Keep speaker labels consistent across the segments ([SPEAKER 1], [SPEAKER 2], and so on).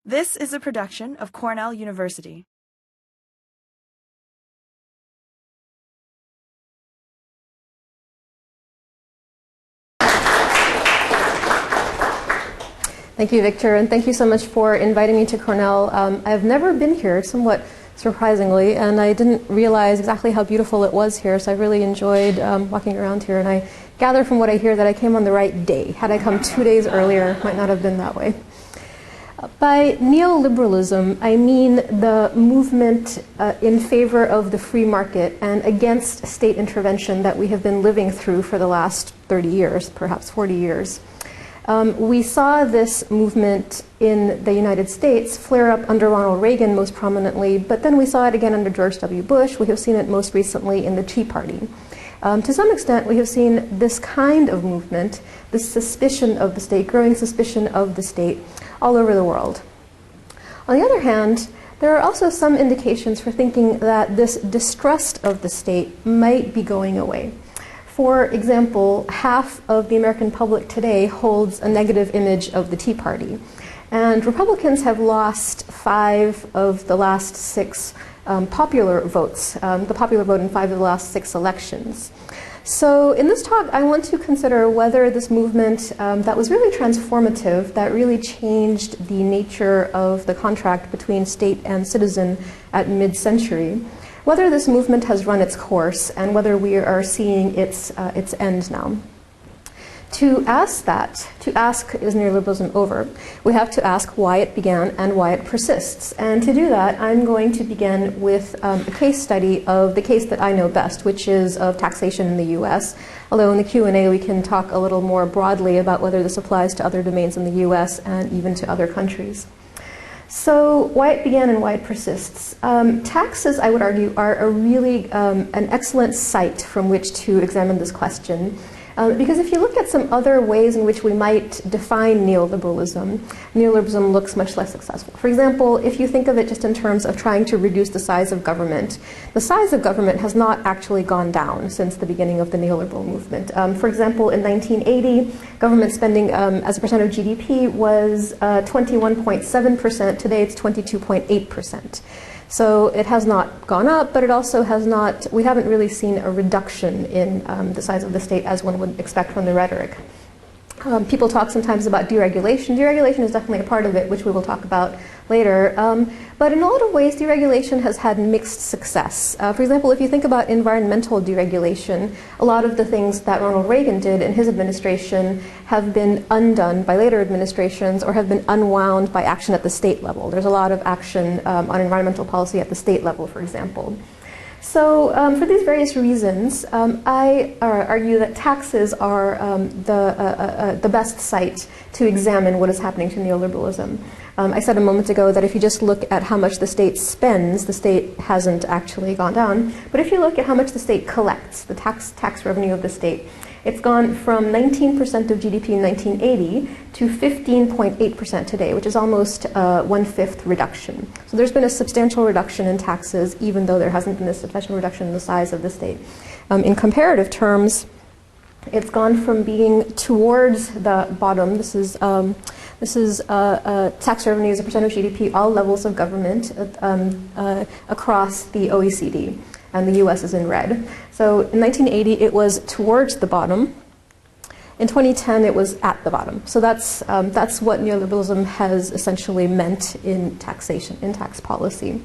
[SPEAKER 1] This is a production of Cornell University.
[SPEAKER 2] Thank you, Victor, and thank you so much for inviting me to Cornell. I've never been here, somewhat surprisingly, and I didn't realize exactly how beautiful it was here, so I really enjoyed walking around here, and I gather from what I hear that I came on the right day. Had I come 2 days earlier, it might not have been that way. By neoliberalism, I mean the movement in favor of the free market and against state intervention that we have been living through for the last 30 years, perhaps 40 years. We saw this movement in the United States flare up under Ronald Reagan most prominently, but then we saw it again under George W. Bush. We have seen it most recently in the Tea Party. To some extent, we have seen this kind of movement, this suspicion of the state, growing suspicion of the state, all over the world. On the other hand, there are also some indications for thinking that this distrust of the state might be going away. For example, half of the American public today holds a negative image of the Tea Party. And Republicans have lost 5 of the last 6 popular votes, the popular vote in 5 of the last 6 elections. So in this talk, I want to consider whether this movement that was really transformative, that really changed the nature of the contract between state and citizen at mid-century, whether this movement has run its course and whether we are seeing its end now. To ask that, to ask is neoliberalism over, we have to ask why it began and why it persists. And to do that, I'm going to begin with a case study of the case that I know best, which is of taxation in the US. Although in the Q&A we can talk a little more broadly about whether this applies to other domains in the US and even to other countries. So why it began and why it persists. Taxes, I would argue, are a really an excellent site from which to examine this question. Because if you look at some other ways in which we might define neoliberalism, neoliberalism looks much less successful. For example, if you think of it just in terms of trying to reduce the size of government, the size of government has not actually gone down since the beginning of the neoliberal movement. For example, in 1980, government spending as a percent of GDP was 21.7%. Today it's 22.8%. So it has not gone up, but it also has not, we haven't really seen a reduction in the size of the state as one would expect from the rhetoric. People talk sometimes about deregulation. Deregulation is definitely a part of it, which we will talk about later. But in a lot of ways, deregulation has had mixed success. For example, if you think about environmental deregulation, a lot of the things that Ronald Reagan did in his administration have been undone by later administrations or have been unwound by action at the state level. There's a lot of action on environmental policy at the state level, for example. So for these various reasons, I argue that taxes are the best site to examine what is happening to neoliberalism. I said a moment ago that if you just look at how much the state spends, the state hasn't actually gone down. But if you look at how much the state collects, the tax revenue of the state, it's gone from 19% of GDP in 1980 to 15.8% today, which is almost a 1/5 reduction. So there's been a substantial reduction in taxes, even though there hasn't been a substantial reduction in the size of the state. In comparative terms, it's gone from being towards the bottom. This is tax revenue as a percent of GDP, all levels of government across the OECD. And the US is in red. So in 1980, it was towards the bottom. In 2010, it was at the bottom. So that's what neoliberalism has essentially meant in taxation, in tax policy.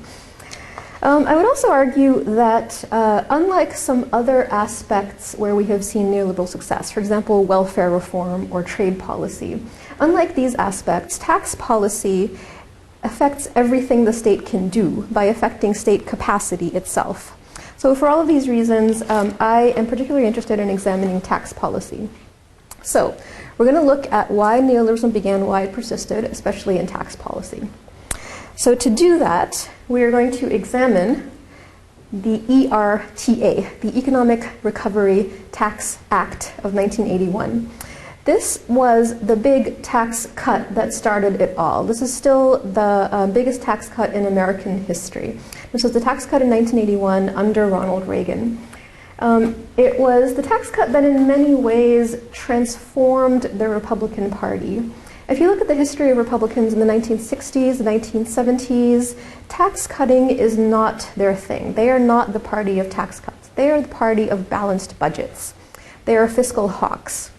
[SPEAKER 2] I would also argue that unlike some other aspects where we have seen neoliberal success, for example, welfare reform or trade policy, unlike these aspects, tax policy affects everything the state can do by affecting state capacity itself. So for all of these reasons, I am particularly interested in examining tax policy. So we're going to look at why neoliberalism began, why it persisted, especially in tax policy. So to do that, we are going to examine the ERTA, the Economic Recovery Tax Act of 1981. This was the big tax cut that started it all. This is still the biggest tax cut in American history. This was the tax cut in 1981 under Ronald Reagan. It was the tax cut that in many ways transformed the Republican Party If you look at the history of Republicans in the 1960s, the 1970s, tax cutting is not their thing. They are not the party of tax cuts. They are the party of balanced budgets. They are fiscal hawks.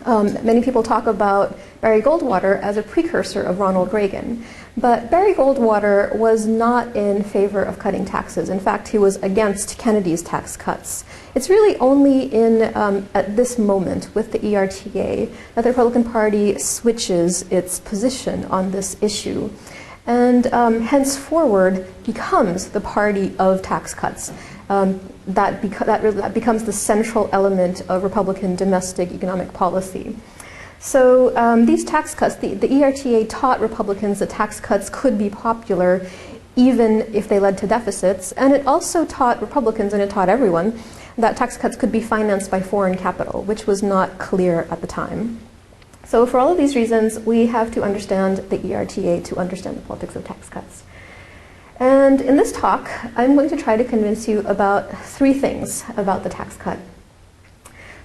[SPEAKER 2] Many people talk about Barry Goldwater as a precursor of Ronald Reagan, but Barry Goldwater was not in favor of cutting taxes. In fact, he was against Kennedy's tax cuts. It's really only at this moment with the ERTA that the Republican Party switches its position on this issue and henceforward becomes the party of tax cuts. That becomes the central element of Republican domestic economic policy. So these tax cuts, the ERTA taught Republicans that tax cuts could be popular even if they led to deficits, and it also taught Republicans, and it taught everyone, that tax cuts could be financed by foreign capital, which was not clear at the time. So for all of these reasons, we have to understand the ERTA to understand the politics of tax cuts. And in this talk, I'm going to try to convince you about three things about the tax cut.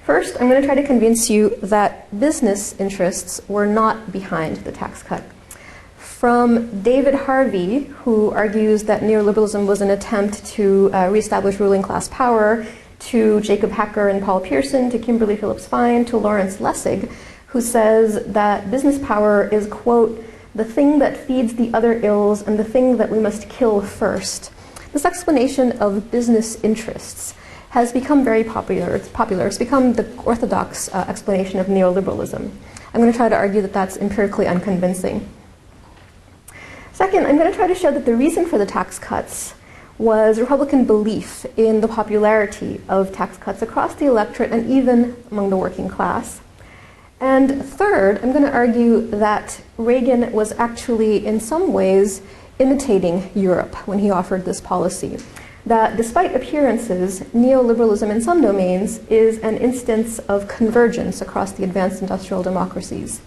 [SPEAKER 2] First, I'm going to try to convince you that business interests were not behind the tax cut. From David Harvey, who argues that neoliberalism was an attempt to reestablish ruling class power, to Jacob Hacker and Paul Pearson, to Kimberly Phillips Fine, to Lawrence Lessig, who says that business power is, quote, the thing that feeds the other ills and the thing that we must kill first. This explanation of business interests has become very popular. It's become the orthodox explanation of neoliberalism. I'm going to try to argue that that's empirically unconvincing. Second, I'm going to try to show that the reason for the tax cuts was Republican belief in the popularity of tax cuts across the electorate and even among the working class. And third, I'm going to argue that Reagan was actually, in some ways, imitating Europe when he offered this policy. That despite appearances, neoliberalism in some domains is an instance of convergence across the advanced industrial democracies.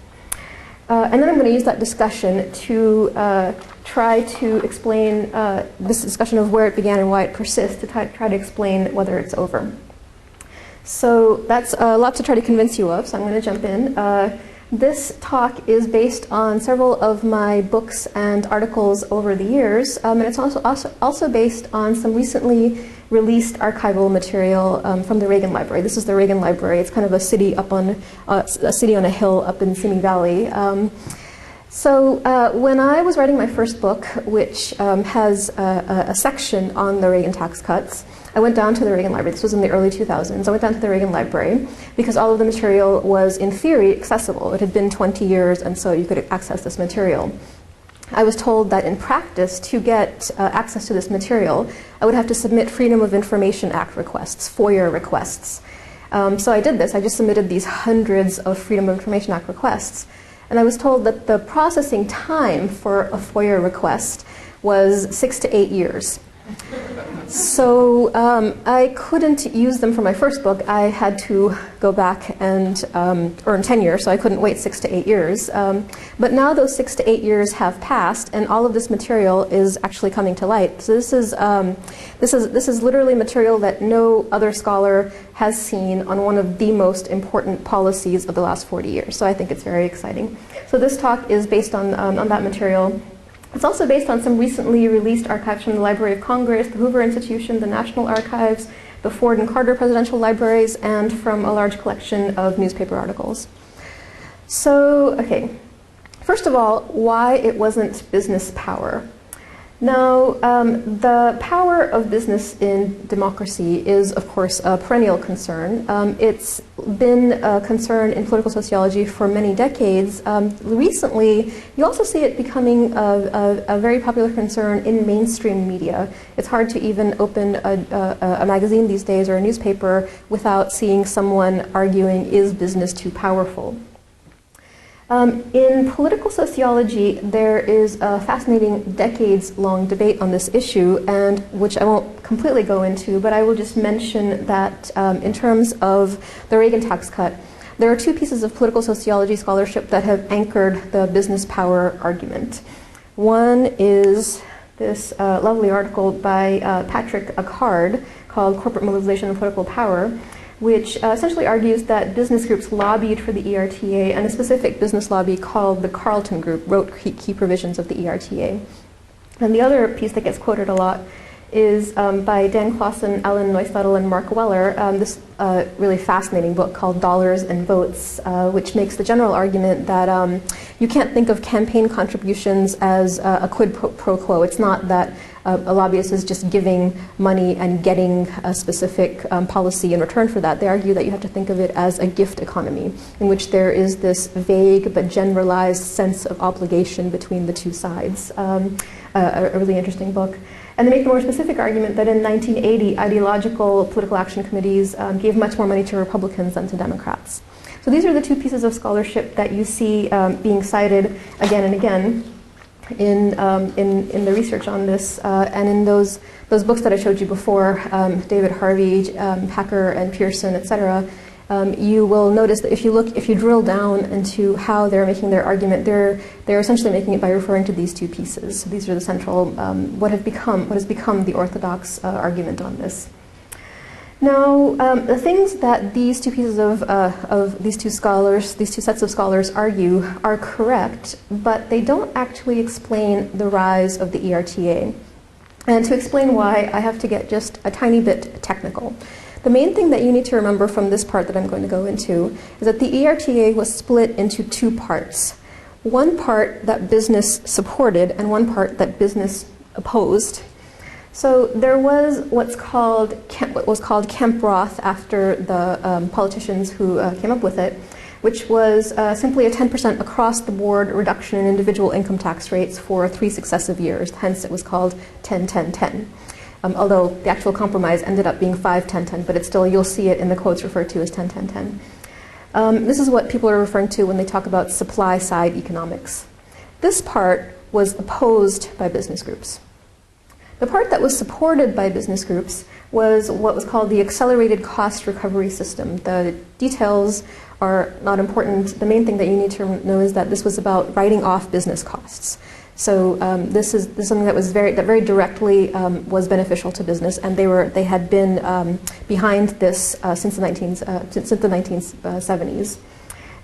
[SPEAKER 2] And then I'm going to use that discussion to try to explain this discussion of where it began and why it persists, to try to explain whether it's over. So that's a lot to try to convince you of, so I'm going to jump in. This talk is based on several of my books and articles over the years, and it's also based on some recently released archival material from the Reagan Library. This is the Reagan Library. It's kind of a city up on a city on a hill up in Simi Valley. When I was writing my first book, which has a section on the Reagan tax cuts, I went down to the Reagan Library. This was in the early 2000s. I went down to the Reagan Library because all of the material was, in theory, accessible. It had been 20 years, and so you could access this material. I was told that in practice, to get access to this material, I would have to submit Freedom of Information Act requests, FOIA requests. So I did this. I just submitted these hundreds of Freedom of Information Act requests. And I was told that the processing time for a FOIA request was 6 to 8 years. So I couldn't use them for my first book. I had to go back and earn tenure, so I couldn't wait 6 to 8 years. But now those 6 to 8 years have passed, and all of this material is actually coming to light. So this is literally material that no other scholar has seen on one of the most important policies of the last 40 years. So I think it's very exciting. So this talk is based on that material. It's also based on some recently released archives from the Library of Congress, the Hoover Institution, the National Archives, the Ford and Carter Presidential Libraries, and from a large collection of newspaper articles. So, okay, first of all, why it wasn't business power. Now, the power of business in democracy is, of course, a perennial concern. It's been a concern in political sociology for many decades. Recently, you also see it becoming a very popular concern in mainstream media. It's hard to even open a magazine these days or a newspaper without seeing someone arguing, is business too powerful? In political sociology, there is a fascinating decades-long debate on this issue, and which I won't completely go into, but I will just mention that in terms of the Reagan tax cut, there are two pieces of political sociology scholarship that have anchored the business power argument. One is this lovely article by Patrick Acard called Corporate Mobilization and Political Power, which essentially argues that business groups lobbied for the ERTA, and a specific business lobby called the Carlton Group wrote key provisions of the ERTA. And the other piece that gets quoted a lot is by Dan Clausen, Alan Neustadel, and Mark Weller, this really fascinating book called Dollars and Votes, which makes the general argument that you can't think of campaign contributions as a quid pro quo. It's not that a lobbyist is just giving money and getting a specific policy in return for that. They argue that you have to think of it as a gift economy, in which there is this vague but generalized sense of obligation between the two sides. A really interesting book. And they make the more specific argument that in 1980, ideological political action committees gave much more money to Republicans than to Democrats. So these are the two pieces of scholarship that you see being cited again and again in the research on this, and in those books that I showed you before, David Harvey, Packer, and Pearson, etc. You will notice that if you drill down into how they're making their argument, they're essentially making it by referring to these two pieces. So these are the central, what has become the orthodox argument on this. Now, the things that these two pieces of these two sets of scholars argue are correct, but they don't actually explain the rise of the ERTA. And to explain why, I have to get just a tiny bit technical. The main thing that you need to remember from this part that I'm going to go into is that the ERTA was split into two parts. One part that business supported and one part that business opposed. So there was what was called Kemp-Roth after the politicians who came up with it, which was simply a 10% across-the-board reduction in individual income tax rates for 3 successive years. Hence, it was called 10-10-10. Although the actual compromise ended up being 5-10-10, but it's still, you'll see it in the quotes referred to as 10-10-10. This is what people are referring to when they talk about supply-side economics. This part was opposed by business groups. The part that was supported by business groups was what was called the accelerated cost recovery system. The details are not important. The main thing that you need to know is that this was about writing off business costs. So this is something that was very directly was beneficial to business, and they had been behind this since the 1970s,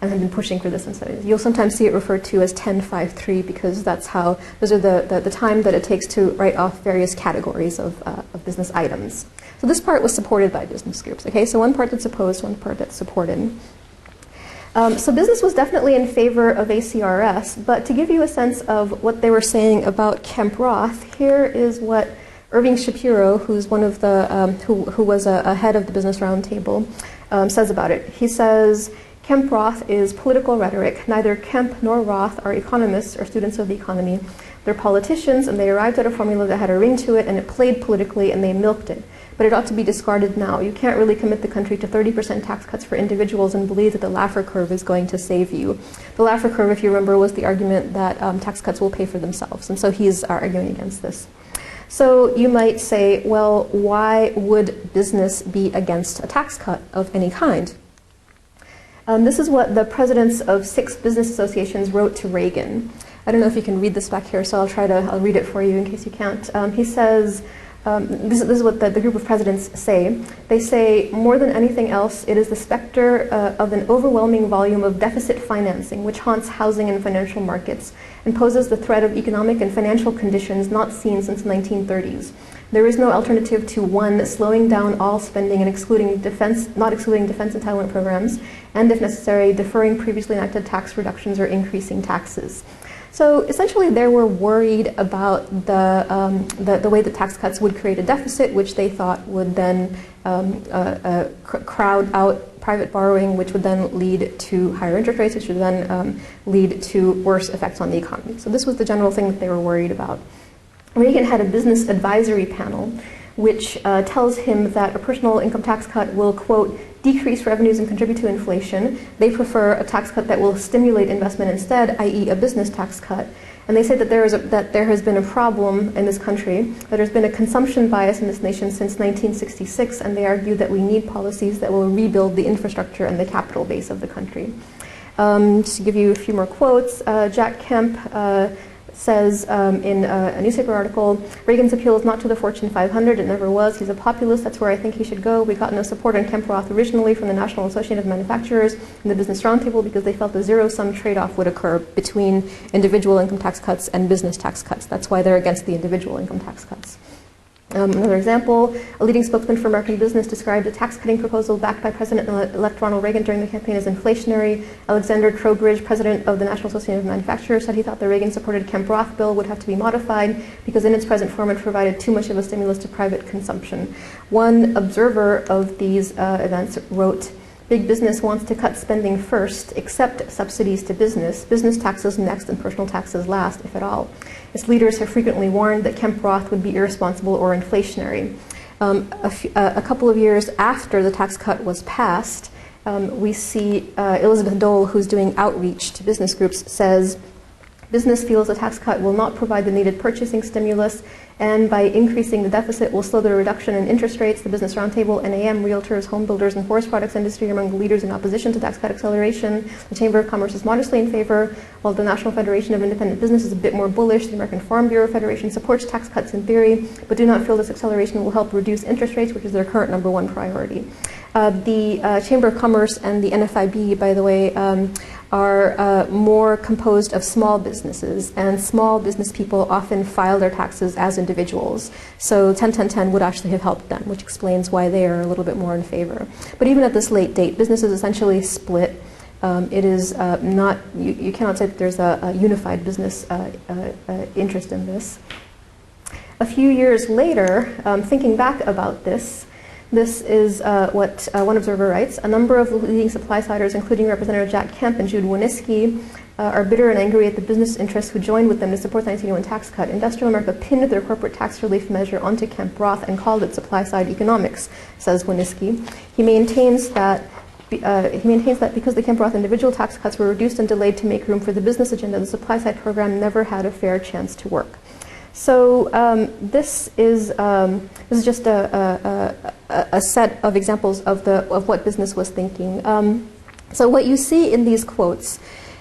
[SPEAKER 2] and had been pushing for this since the 70s. You'll sometimes see it referred to as 10-5-3 because those are the time that it takes to write off various categories of business items. So this part was supported by business groups. Okay, so one part that's opposed, one part that's supported. So business was definitely in favor of ACRS, but to give you a sense of what they were saying about Kemp-Roth, here is what Irving Shapiro, who's one of the who was a head of the Business Roundtable, says about it. He says, Kemp-Roth is political rhetoric. Neither Kemp nor Roth are economists or students of the economy. They're politicians, and they arrived at a formula that had a ring to it, and it played politically, and they milked it. But it ought to be discarded now. You can't really commit the country to 30% tax cuts for individuals and believe that the Laffer curve is going to save you. The Laffer curve, if you remember, was the argument that tax cuts will pay for themselves, and so he's arguing against this. So you might say, well, why would business be against a tax cut of any kind? This is what the presidents of 6 business associations wrote to Reagan. I don't know if you can read this back here, so I'll read it for you in case you can't. He says, this is what the group of presidents say. They say, more than anything else, it is the specter of an overwhelming volume of deficit financing which haunts housing and financial markets and poses the threat of economic and financial conditions not seen since the 1930s. There is no alternative to 1, slowing down all spending and not excluding defense entitlement programs, and if necessary, deferring previously enacted tax reductions or increasing taxes. So essentially they were worried about the way that tax cuts would create a deficit, which they thought would then crowd out private borrowing, which would then lead to higher interest rates, which would then lead to worse effects on the economy. So this was the general thing that they were worried about. Reagan had a business advisory panel which tells him that a personal income tax cut will, quote, decrease revenues and contribute to inflation. They prefer a tax cut that will stimulate investment instead, i.e. a business tax cut. And they say that there has been a problem in this country, that there's been a consumption bias in this nation since 1966, and they argue that we need policies that will rebuild the infrastructure and the capital base of the country. Just to give you a few more quotes, Jack Kemp says in a newspaper article, Reagan's appeal is not to the Fortune 500, it never was. He's a populist, that's where I think he should go. We got no support on Kemp Roth originally from the National Association of Manufacturers and the Business Roundtable because they felt a zero-sum trade-off would occur between individual income tax cuts and business tax cuts. That's why they're against the individual income tax cuts. Another example, a leading spokesman for American business described a tax-cutting proposal backed by President-elect Ronald Reagan during the campaign as inflationary. Alexander Trowbridge, president of the National Association of Manufacturers, said he thought the Reagan-supported Kemp-Roth bill would have to be modified because in its present form it provided too much of a stimulus to private consumption. One observer of these events wrote, "Big business wants to cut spending first, except subsidies to business taxes next, and personal taxes last, if at all. Its leaders have frequently warned that Kemp-Roth would be irresponsible or inflationary." A couple of years after the tax cut was passed, we see Elizabeth Dole, who's doing outreach to business groups, says, "Business feels the tax cut will not provide the needed purchasing stimulus, and by increasing the deficit will slow the reduction in interest rates. The Business Roundtable, NAM, realtors, home builders, and forest products industry are among the leaders in opposition to tax cut acceleration. The Chamber of Commerce is modestly in favor, while the National Federation of Independent Business is a bit more bullish. The American Farm Bureau Federation supports tax cuts in theory, but do not feel this acceleration will help reduce interest rates, which is their current #1 priority." The Chamber of Commerce and the NFIB, by the way, are more composed of small businesses, and small business people often file their taxes as individuals. So 10-10-10 would actually have helped them, which explains why they are a little bit more in favor. But even at this late date, business is essentially split. It is not, you cannot say that there's a unified business interest in this. A few years later, thinking back about this is what one observer writes. "A number of leading supply-siders, including Representative Jack Kemp and Jude Wanniski, are bitter and angry at the business interests who joined with them to support the 1981 tax cut. Industrial America pinned their corporate tax relief measure onto Kemp-Roth and called it supply-side economics," says Wanniski. He maintains that because the Kemp-Roth individual tax cuts were reduced and delayed to make room for the business agenda, the supply-side program never had a fair chance to work. So this is just a set of examples of what business was thinking. So what you see in these quotes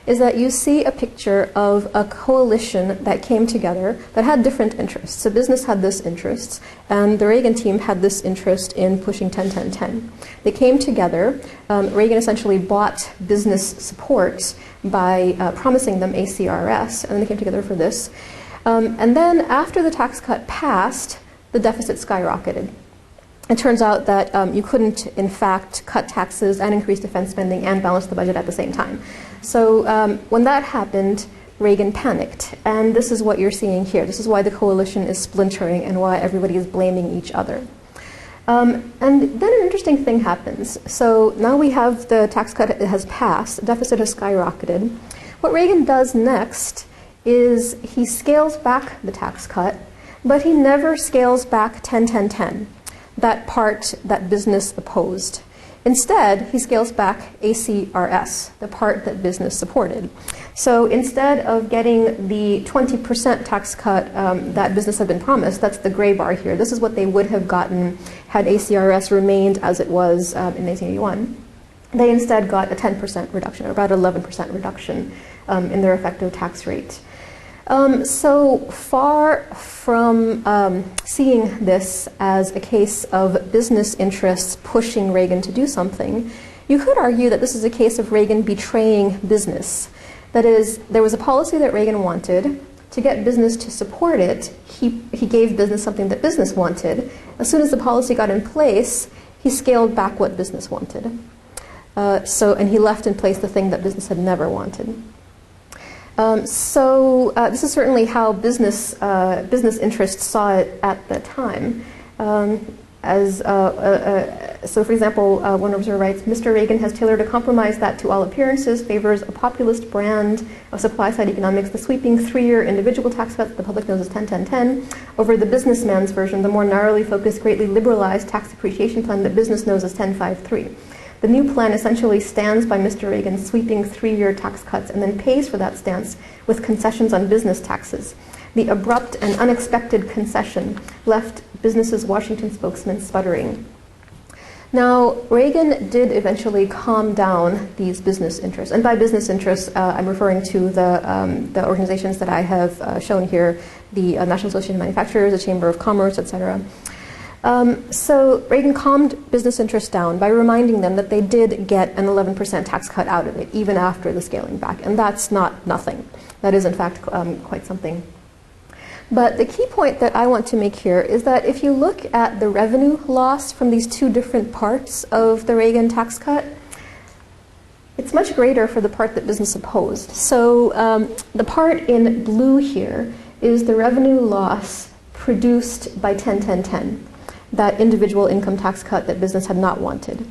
[SPEAKER 2] is that you see a picture of a coalition that came together that had different interests. So business had this interest, and the Reagan team had this interest in pushing 10-10-10. They came together. Reagan essentially bought business support by promising them ACRS, and then they came together for this. And then after the tax cut passed, the deficit skyrocketed. It turns out that you couldn't, in fact, cut taxes and increase defense spending and balance the budget at the same time. So when that happened, Reagan panicked. And this is what you're seeing here. This is why the coalition is splintering and why everybody is blaming each other. And then an interesting thing happens. So now we have the tax cut has passed, the deficit has skyrocketed. What Reagan does next is he scales back the tax cut, but he never scales back 10-10-10, that part that business opposed. Instead, he scales back ACRS, the part that business supported. So instead of getting the 20% tax cut that business had been promised, that's the gray bar here. This is what they would have gotten had ACRS remained as it was in 1981. They instead got a 10% reduction, or about 11% reduction in their effective tax rate. So far from seeing this as a case of business interests pushing Reagan to do something, you could argue that this is a case of Reagan betraying business. That is, there was a policy that Reagan wanted. To get business to support it, he gave business something that business wanted. As soon as the policy got in place, he scaled back what business wanted. And he left in place the thing that business had never wanted. This is certainly how business interests saw it at the time. So for example, one observer writes, "Mr. Reagan has tailored a compromise that to all appearances favors a populist brand of supply-side economics, the sweeping 3-year individual tax cut that the public knows as 10-10-10, over the businessman's version, the more narrowly focused, greatly liberalized tax depreciation plan that business knows as 10-5-3. The new plan essentially stands by Mr. Reagan's sweeping 3-year tax cuts and then pays for that stance with concessions on business taxes. The abrupt and unexpected concession left business's Washington spokesman sputtering." Now, Reagan did eventually calm down these business interests. And by business interests, I'm referring to the organizations that I have shown here, the National Association of Manufacturers, the Chamber of Commerce, etc. So Reagan calmed business interests down by reminding them that they did get an 11% tax cut out of it, even after the scaling back. And that's not nothing. That is, in fact, quite something. But the key point that I want to make here is that if you look at the revenue loss from these two different parts of the Reagan tax cut, it's much greater for the part that business opposed. So the part in blue here is the revenue loss produced by 10-10-10, that individual income tax cut that business had not wanted.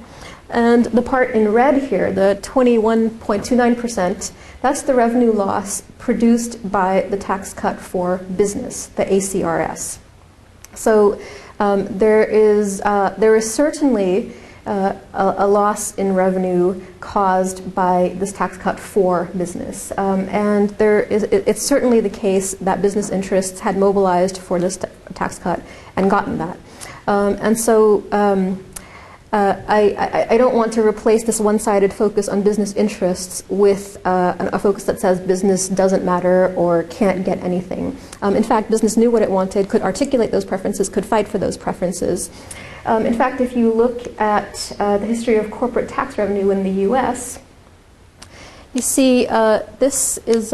[SPEAKER 2] And the part in red here, the 21.29%, that's the revenue loss produced by the tax cut for business, the ACRS. So there is certainly a loss in revenue caused by this tax cut for business. And it's certainly the case that business interests had mobilized for this tax cut and gotten that. I don't want to replace this one-sided focus on business interests with a focus that says business doesn't matter or can't get anything. In fact, business knew what it wanted, could articulate those preferences, could fight for those preferences. In fact, if you look at the history of corporate tax revenue in the US, you see this is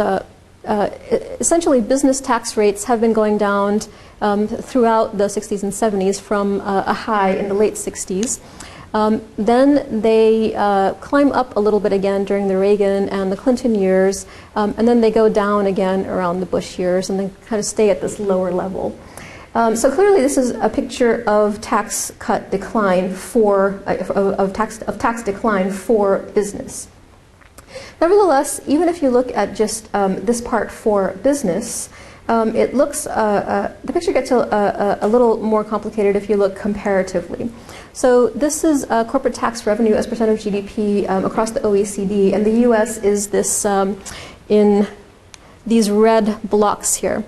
[SPEAKER 2] essentially business tax rates have been going down throughout the 60s and 70s from a high in the late 60s. Then they climb up a little bit again during the Reagan and the Clinton years, and then they go down again around the Bush years and then kind of stay at this lower level. So clearly this is a picture of tax cut decline for, tax decline for business. Nevertheless, even if you look at just this part for business, it looks, the picture gets a little more complicated if you look comparatively. So this is corporate tax revenue as percent of GDP across the OECD, and the US is this in these red blocks here.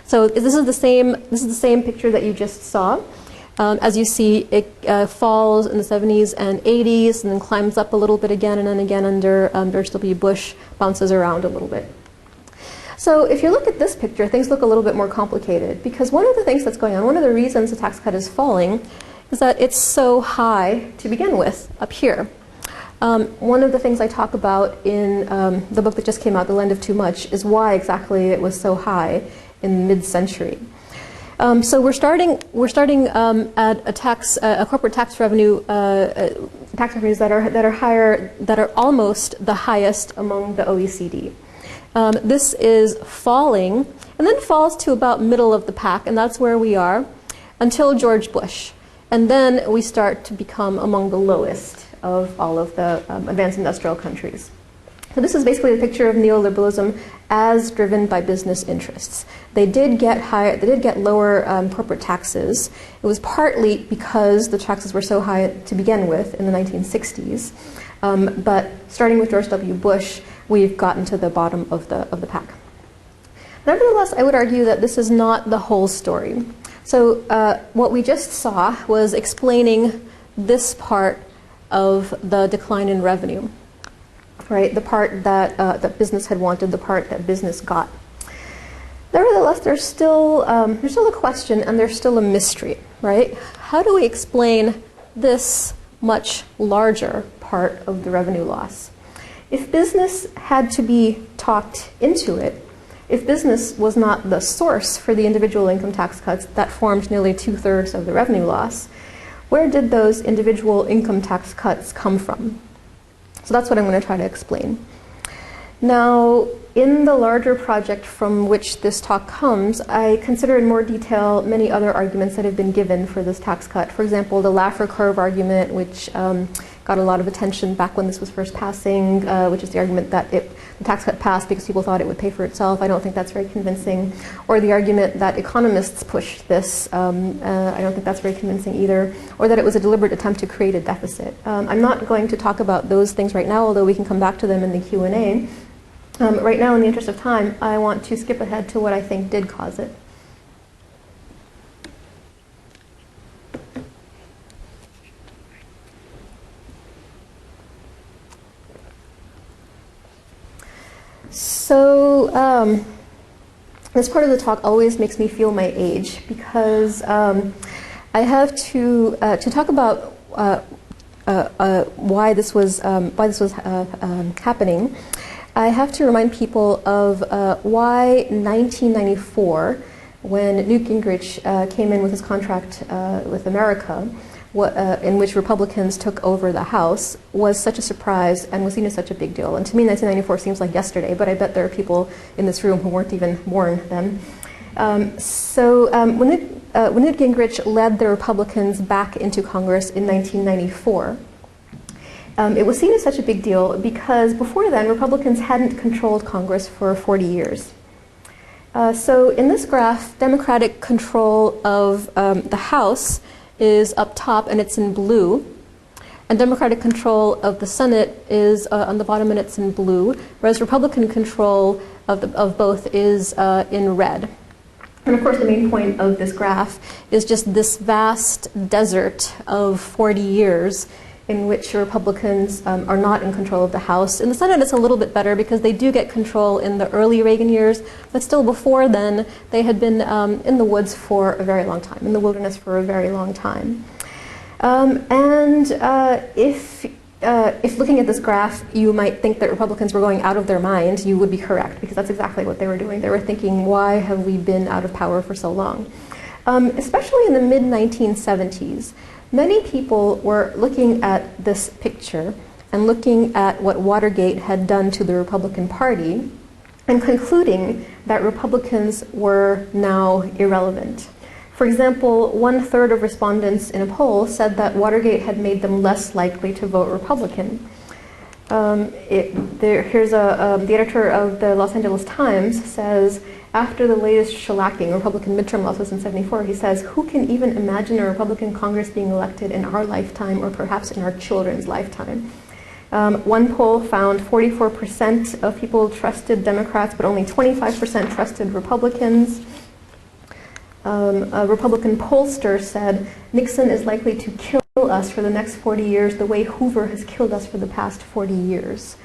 [SPEAKER 2] So this is the same picture that you just saw. As you see, it falls in the 70s and 80s and then climbs up a little bit again, and then again under George W. Bush bounces around a little bit. So if you look at this picture, things look a little bit more complicated, because one of the things that's going on, one of the reasons the tax cut is falling, is that it's so high to begin with up here. One of the things I talk about in the book that just came out, The Land of Too Much, is why exactly it was so high in mid-century. So we're starting at a corporate tax revenue, tax revenues that are higher, that are almost the highest among the OECD. This is falling, and then falls to about middle of the pack, and that's where we are until George Bush. And then we start to become among the lowest of all of the advanced industrial countries. So this is basically a picture of neoliberalism as driven by business interests. They did get higher, they did get lower corporate taxes. It was partly because the taxes were so high to begin with in the 1960s. But starting with George W. Bush, we've gotten to the bottom of the pack. Nevertheless, I would argue that this is not the whole story. So what we just saw was explaining this part of the decline in revenue. Right, the part that that business had wanted, the part that business got. Nevertheless, there's still a question, and there's still a mystery. Right? How do we explain this much larger part of the revenue loss? If business had to be talked into it, if business was not the source for the individual income tax cuts that formed nearly 2/3 of the revenue loss, where did those individual income tax cuts come from? So that's what I'm going to try to explain. Now, in the larger project from which this talk comes, I consider in more detail many other arguments that have been given for this tax cut. For example, the Laffer curve argument, which got a lot of attention back when this was first passing, which is the argument that the tax cut passed because people thought it would pay for itself. I don't think that's very convincing. Or the argument that economists pushed this. I don't think that's very convincing either. Or that it was a deliberate attempt to create a deficit. I'm not going to talk about those things right now, although we can come back to them in the Q&A. Right now, in the interest of time, I want to skip ahead to what I think did cause it. So this part of the talk always makes me feel my age because I have to talk about why this was happening. I have to remind people of why 1994, when Newt Gingrich came in with his contract with America, in which Republicans took over the House, was such a surprise and was seen as such a big deal. And to me, 1994 seems like yesterday, but I bet there are people in this room who weren't even born then. When Newt Gingrich led the Republicans back into Congress in 1994, it was seen as such a big deal because before then, Republicans hadn't controlled Congress for 40 years. So in this graph, Democratic control of the House is up top, and it's in blue. And Democratic control of the Senate is on the bottom, and it's in blue, whereas Republican control of both is in red. And of course, the main point of this graph is just this vast desert of 40 years in which Republicans are not in control of the House. In the Senate, it's a little bit better because they do get control in the early Reagan years, but still before then, they had been in the woods for a very long time, in the wilderness for a very long time. If looking at this graph, you might think that Republicans were going out of their mind, you would be correct, because that's exactly what they were doing. They were thinking, why have we been out of power for so long? Especially in the mid-1970s, many people were looking at this picture and looking at what Watergate had done to the Republican Party and concluding that Republicans were now irrelevant. For example, 1/3 of respondents in a poll said that Watergate had made them less likely to vote Republican. The editor of the Los Angeles Times says, after the latest shellacking, Republican midterm losses in '74, he says, who can even imagine a Republican Congress being elected in our lifetime or perhaps in our children's lifetime? One poll found 44% of people trusted Democrats, but only 25% trusted Republicans. A Republican pollster said, Nixon is likely to kill us for the next 40 years the way Hoover has killed us for the past 40 years.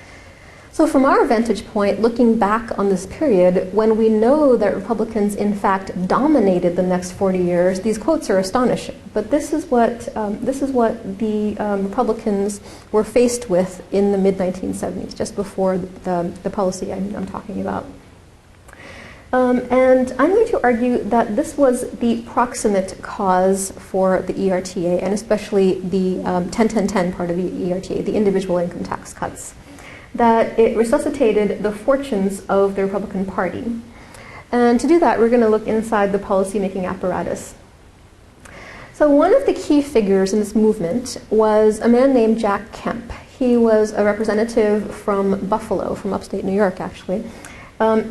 [SPEAKER 2] So from our vantage point, looking back on this period, when we know that Republicans in fact dominated the next 40 years, these quotes are astonishing. But this is what the Republicans were faced with in the mid-1970s, just before the policy I'm talking about. And I'm going to argue that this was the proximate cause for the ERTA, and especially the 10-10-10 part of the ERTA, the individual income tax cuts, that it resuscitated the fortunes of the Republican Party. And to do that, we're going to look inside the policy-making apparatus. So one of the key figures in this movement was a man named Jack Kemp. He was a representative from Buffalo, from upstate New York, actually.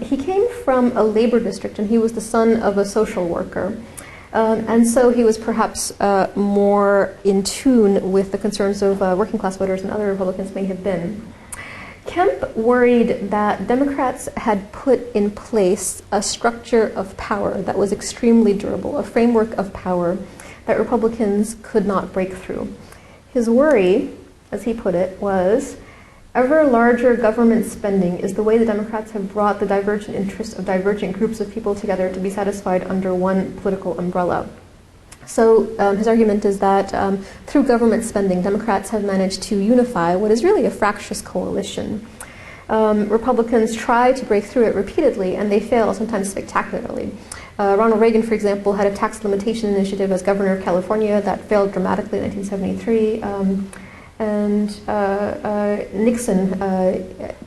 [SPEAKER 2] He came from a labor district, and he was the son of a social worker. And so he was perhaps more in tune with the concerns of working class voters than other Republicans may have been. Kemp worried that Democrats had put in place a structure of power that was extremely durable, a framework of power that Republicans could not break through. His worry, as he put it, was ever larger government spending is the way the Democrats have brought the divergent interests of divergent groups of people together to be satisfied under one political umbrella. So his argument is that through government spending, Democrats have managed to unify what is really a fractious coalition. Republicans try to break through it repeatedly, and they fail, sometimes spectacularly. Ronald Reagan, for example, had a tax limitation initiative as governor of California that failed dramatically in 1973. Nixon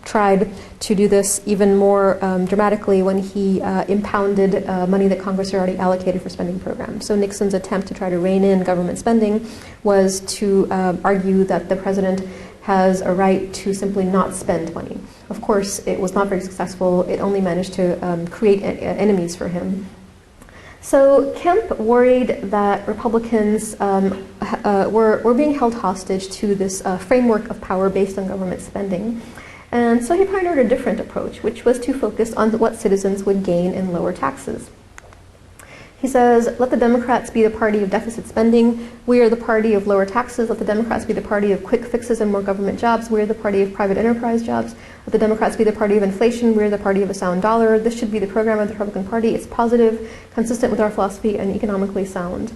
[SPEAKER 2] tried to do this even more dramatically when he impounded money that Congress had already allocated for spending programs. So Nixon's attempt to try to rein in government spending was to argue that the president has a right to simply not spend money. Of course, it was not very successful. It only managed to create enemies for him. So Kemp worried that Republicans were being held hostage to this framework of power based on government spending. And so he pioneered a different approach, which was to focus on what citizens would gain in lower taxes. He says, let the Democrats be the party of deficit spending. We are the party of lower taxes. Let the Democrats be the party of quick fixes and more government jobs. We are the party of private enterprise jobs. Let the Democrats be the party of inflation. We are the party of a sound dollar. This should be the program of the Republican Party. It's positive, consistent with our philosophy, and economically sound.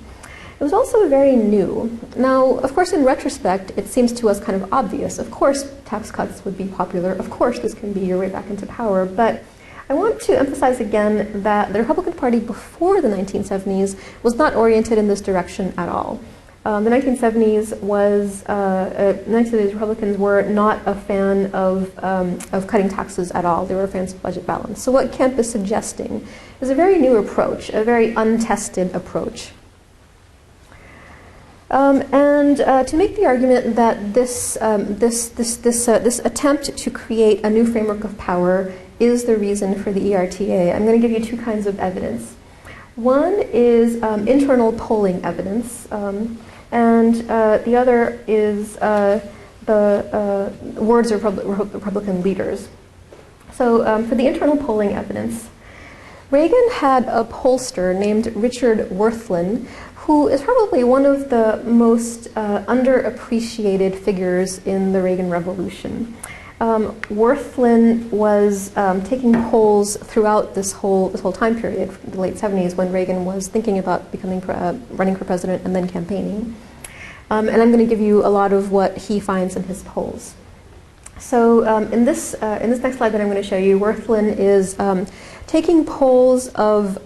[SPEAKER 2] It was also very new. Now, of course, in retrospect, it seems to us kind of obvious. Of course, tax cuts would be popular. Of course, this can be your way back into power. But I want to emphasize again that the Republican Party before the 1970s was not oriented in this direction at all. The 1970s was, 1970s Republicans were not a fan of cutting taxes at all. They were fans of budget balance. So what Kemp is suggesting is a very new approach, a very untested approach. To make the argument that this attempt to create a new framework of power is the reason for the ERTA, I'm going to give you two kinds of evidence. One is internal polling evidence, and the other is the words of Republican leaders. So for the internal polling evidence, Reagan had a pollster named Richard Worthlin, who is probably one of the most underappreciated figures in the Reagan Revolution. Worthlin was taking polls throughout this whole time period, the late 70s, when Reagan was thinking about running for president and then campaigning. And I'm going to give you a lot of what he finds in his polls. So in this next slide that I'm going to show you, Worthlin is taking polls of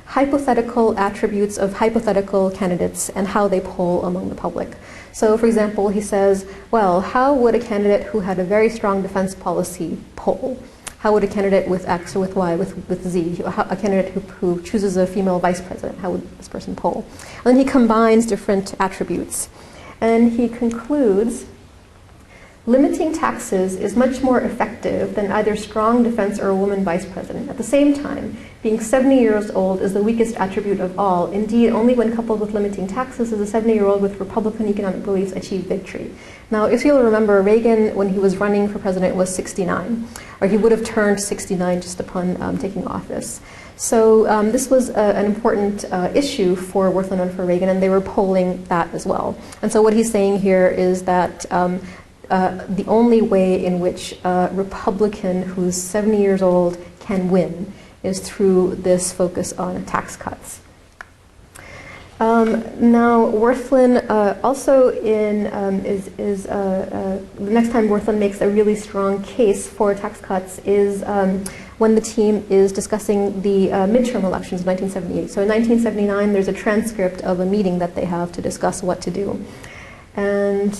[SPEAKER 2] hypothetical attributes of hypothetical candidates and how they poll among the public. So, for example, he says, well, how would a candidate who had a very strong defense policy poll? How would a candidate with X or with Y, with Z, a candidate who chooses a female vice president, how would this person poll? And then he combines different attributes. And he concludes, limiting taxes is much more effective than either strong defense or a woman vice president. At the same time, being 70 years old is the weakest attribute of all. Indeed, only when coupled with limiting taxes does a 70-year-old with Republican economic beliefs achieve victory. Now, if you'll remember, Reagan, when he was running for president, was 69, or he would have turned 69 just upon taking office. So this was an important issue for Worthlin and for Reagan, and they were polling that as well. And so what he's saying here is that the only way in which a Republican who's 70 years old can win is through this focus on tax cuts. Now, Worthlin also the next time Worthlin makes a really strong case for tax cuts is when the team is discussing the midterm elections of 1978. So in 1979, there's a transcript of a meeting that they have to discuss what to do. And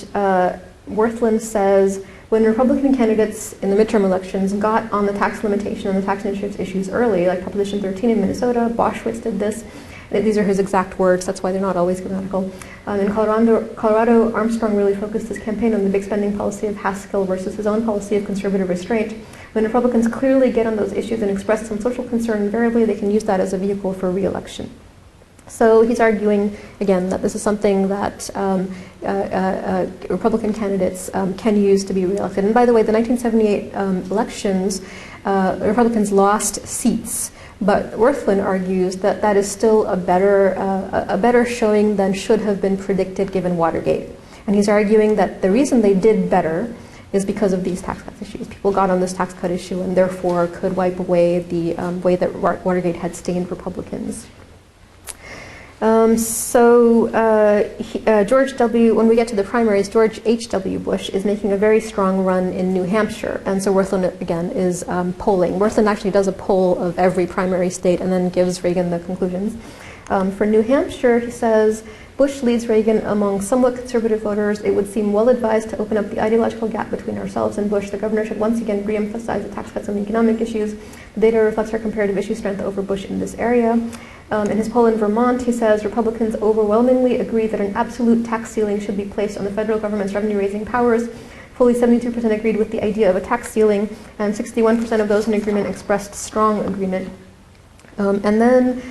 [SPEAKER 2] Worthlin says, when Republican candidates in the midterm elections got on the tax limitation and the tax initiatives issues early, like Proposition 13 in Minnesota, Boschwitz did this. These are his exact words, that's why they're not always grammatical. In Colorado, Armstrong really focused his campaign on the big spending policy of Haskell versus his own policy of conservative restraint. When Republicans clearly get on those issues and express some social concern, invariably they can use that as a vehicle for re-election. So he's arguing, again, that this is something that Republican candidates can use to be reelected. And by the way, the 1978 elections, Republicans lost seats, but Worthlin argues that that is still a better showing than should have been predicted given Watergate. And he's arguing that the reason they did better is because of these tax cut issues. People got on this tax cut issue and therefore could wipe away the way that Watergate had stained Republicans. George W., when we get to the primaries, George H.W. Bush is making a very strong run in New Hampshire. And so Worthlin, again, is polling. Worthlin actually does a poll of every primary state and then gives Reagan the conclusions. For New Hampshire, he says, Bush leads Reagan among somewhat conservative voters. It would seem well advised to open up the ideological gap between ourselves and Bush. The governor should once again re-emphasize the tax cuts on the economic issues. The data reflects our comparative issue strength over Bush in this area. In his poll in Vermont, he says Republicans overwhelmingly agree that an absolute tax ceiling should be placed on the federal government's revenue-raising powers. Fully 72% agreed with the idea of a tax ceiling, and 61% of those in agreement expressed strong agreement. And then,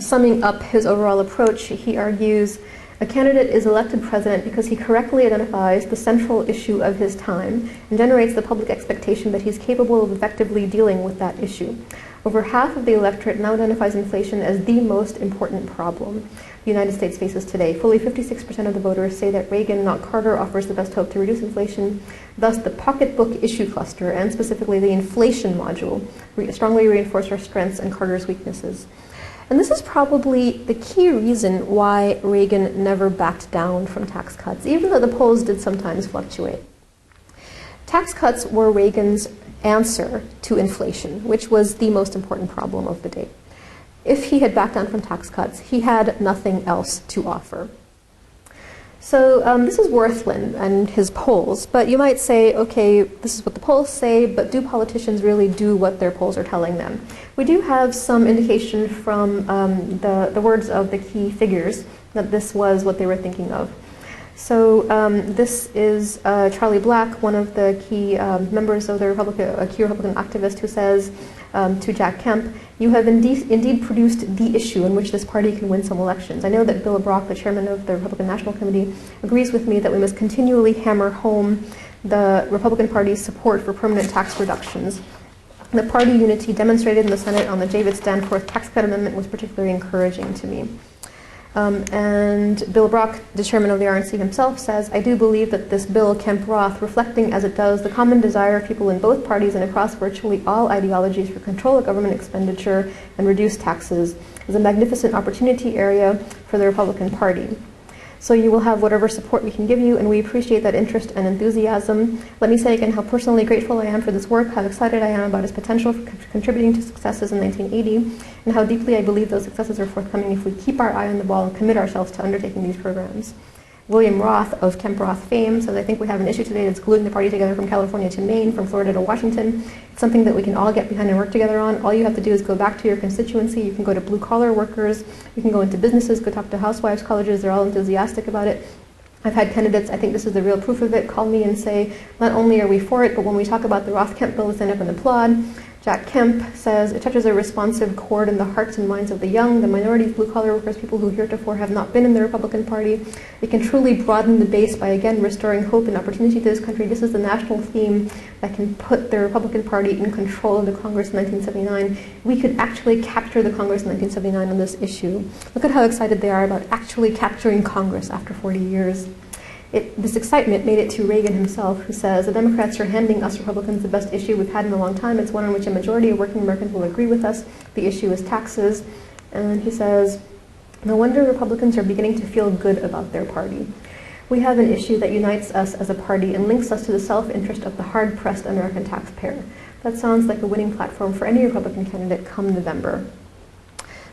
[SPEAKER 2] summing up his overall approach, he argues, a candidate is elected president because he correctly identifies the central issue of his time and generates the public expectation that he's capable of effectively dealing with that issue. Over half of the electorate now identifies inflation as the most important problem the United States faces today. Fully 56% of the voters say that Reagan, not Carter, offers the best hope to reduce inflation. Thus, the pocketbook issue cluster, and specifically the inflation module, strongly reinforce our strengths and Carter's weaknesses. And this is probably the key reason why Reagan never backed down from tax cuts, even though the polls did sometimes fluctuate. Tax cuts were Reagan's answer to inflation, which was the most important problem of the day. If he had backed down from tax cuts, he had nothing else to offer. So this is Worthland and his polls, but you might say, okay, this is what the polls say, but do politicians really do what their polls are telling them? We do have some indication from the words of the key figures that this was what they were thinking of. So this is Charlie Black, one of the key members of the a key Republican activist, who says to Jack Kemp, "You have indeed produced the issue in which this party can win some elections. I know that Bill Brock, the chairman of the Republican National Committee, agrees with me that we must continually hammer home the Republican Party's support for permanent tax reductions. The party unity demonstrated in the Senate on the Javits-Danforth tax cut amendment was particularly encouraging to me." And Bill Brock, the chairman of the RNC himself, says, "I do believe that this bill, Kemp-Roth, reflecting as it does the common desire of people in both parties and across virtually all ideologies for control of government expenditure and reduced taxes, is a magnificent opportunity area for the Republican Party. So you will have whatever support we can give you, and we appreciate that interest and enthusiasm. Let me say again how personally grateful I am for this work, how excited I am about its potential for contributing to successes in 1980, and how deeply I believe those successes are forthcoming if we keep our eye on the ball and commit ourselves to undertaking these programs." William Roth of Kemp-Roth fame says, "I think we have an issue today that's gluing the party together from California to Maine, from Florida to Washington. It's something that we can all get behind and work together on. All you have to do is go back to your constituency. You can go to blue-collar workers. You can go into businesses, go talk to housewives, colleges. They're all enthusiastic about it. I've had candidates, I think this is the real proof of it, call me and say, not only are we for it, but when we talk about the Roth-Kemp bill, they stand up and applaud." Jack Kemp says, "It touches a responsive chord in the hearts and minds of the young, the minorities, blue-collar workers, people who heretofore have not been in the Republican Party. It can truly broaden the base by again restoring hope and opportunity to this country. This is the national theme that can put the Republican Party in control of the Congress in 1979. We could actually capture the Congress in 1979 on this issue. Look at how excited they are about actually capturing Congress after 40 years. This excitement made it to Reagan himself, who says, "The Democrats are handing us Republicans the best issue we've had in a long time. It's one on which a majority of working Americans will agree with us. The issue is taxes." And he says, "No wonder Republicans are beginning to feel good about their party. We have an issue that unites us as a party and links us to the self-interest of the hard-pressed American taxpayer. That sounds like a winning platform for any Republican candidate come November."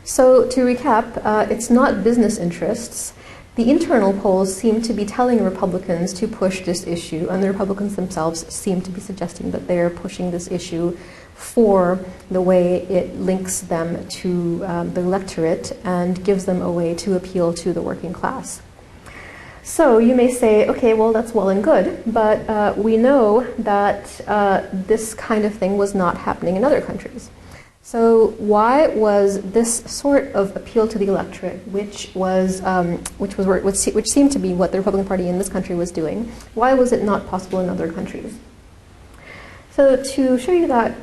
[SPEAKER 2] So to recap, it's not business interests. The internal polls seem to be telling Republicans to push this issue, and the Republicans themselves seem to be suggesting that they are pushing this issue for the way it links them to the electorate and gives them a way to appeal to the working class. So you may say, okay, well, that's well and good, but we know that this kind of thing was not happening in other countries. So why was this sort of appeal to the electorate, which seemed to be what the Republican Party in this country was doing, why was it not possible in other countries? So to show you that,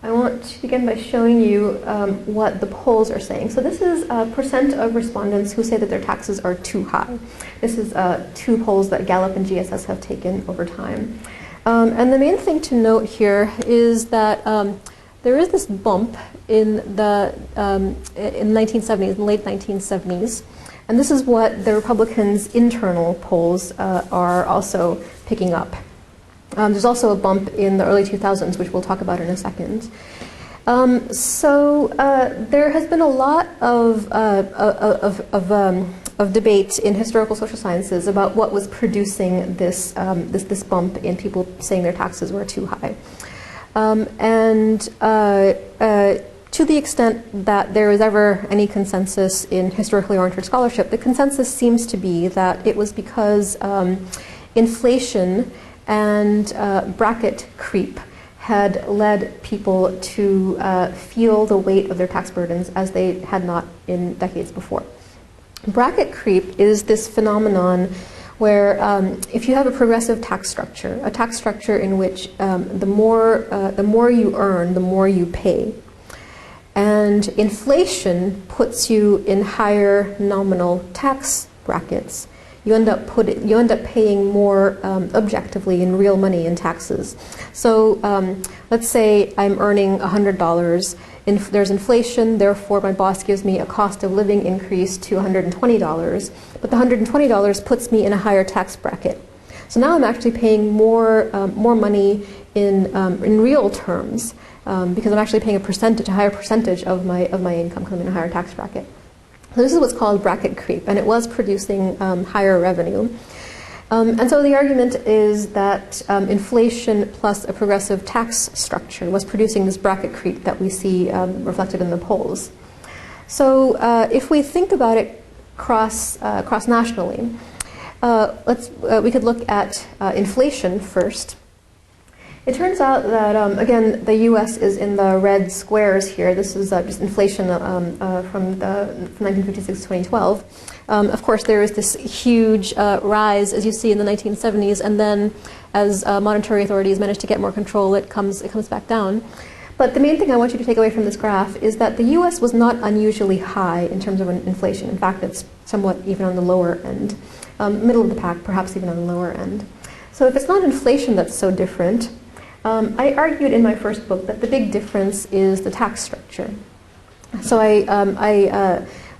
[SPEAKER 2] I want to begin by showing you what the polls are saying. So this is percent of respondents who say that their taxes are too high. This is 2 polls that Gallup and GSS have taken over time. And the main thing to note here is that there is this bump in the 1970s, in the late 1970s, and this is what the Republicans' internal polls are also picking up. There's also a bump in the early 2000s, which we'll talk about in a second. There has been a lot of debate in historical social sciences about what was producing this bump in people saying their taxes were too high. To the extent that there is ever any consensus in historically oriented scholarship, the consensus seems to be that it was because inflation and bracket creep had led people to feel the weight of their tax burdens as they had not in decades before. Bracket creep is this phenomenon where if you have a progressive tax structure, a tax structure in which the more you earn, the more you pay, And inflation puts you in higher nominal tax brackets. You end up paying more objectively in real money in taxes. So let's say I'm earning $100. There's inflation, therefore my boss gives me a cost of living increase to $120, but the $120 puts me in a higher tax bracket. So now I'm actually paying more money in real terms because I'm actually paying a higher percentage of my income coming in a higher tax bracket. So this is what's called bracket creep, and it was producing higher revenue. And so the argument is that inflation plus a progressive tax structure was producing this bracket creep that we see reflected in the polls. So if we think about it cross-nationally, we could look at inflation first. It turns out that, again, the U.S. is in the red squares here. This is just inflation from 1956 to 2012. Of course, there is this huge rise, as you see, in the 1970s, and then as monetary authorities manage to get more control, it comes back down. But the main thing I want you to take away from this graph is that the U.S. was not unusually high in terms of inflation. In fact, it's somewhat even on the lower end, middle of the pack, perhaps even on the lower end. So if it's not inflation that's so different, I argued in my first book that the big difference is the tax structure. So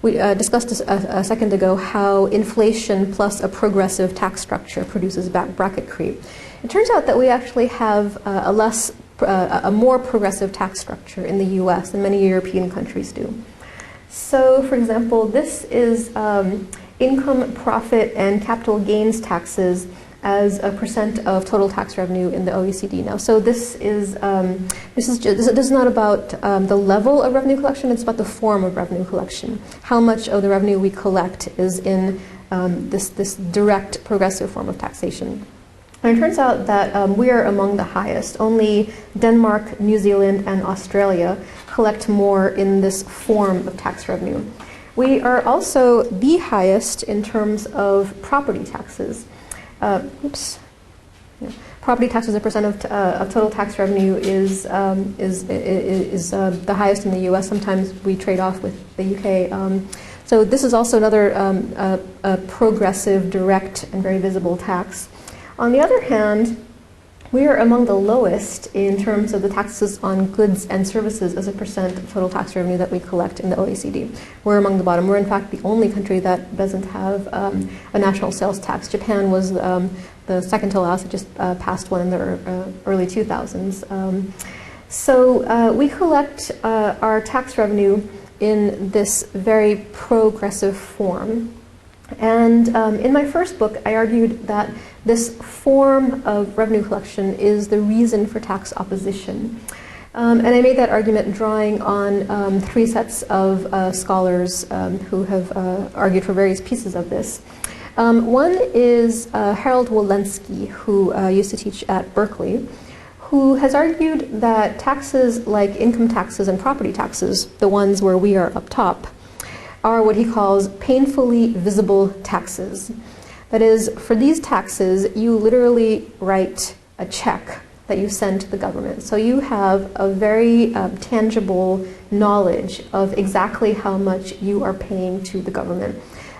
[SPEAKER 2] we discussed a second ago how inflation plus a progressive tax structure produces bracket creep. It turns out that we actually have a more progressive tax structure in the U.S. than many European countries do. So, for example, this is income, profit, and capital gains taxes as a percent of total tax revenue in the OECD now. So this is not about the level of revenue collection, it's about the form of revenue collection. How much of the revenue we collect is in this direct progressive form of taxation. And it turns out that we are among the highest. Only Denmark, New Zealand, and Australia collect more in this form of tax revenue. We are also the highest in terms of property taxes. Property tax as a percent of total tax revenue is the highest in the U.S. Sometimes we trade off with the U.K. So this is also another progressive, direct, and very visible tax. On the other hand, we are among the lowest in terms of the taxes on goods and services as a percent of total tax revenue that we collect in the OECD. We're among the bottom. We're in fact the only country that doesn't have a national sales tax. Japan was the second to last. It just passed one in the early 2000s. So we collect our tax revenue in this very progressive form. And in my first book, I argued that this form of revenue collection is the reason for tax opposition. And I made that argument drawing on three sets of scholars who have argued for various pieces of this. One is Harold Walensky, who used to teach at Berkeley, who has argued that taxes like income taxes and property taxes, the ones where we are up top, are what he calls painfully visible taxes. That is, for these taxes, you literally write a check that you send to the government. So you have a very tangible knowledge of exactly how much you are paying to the government.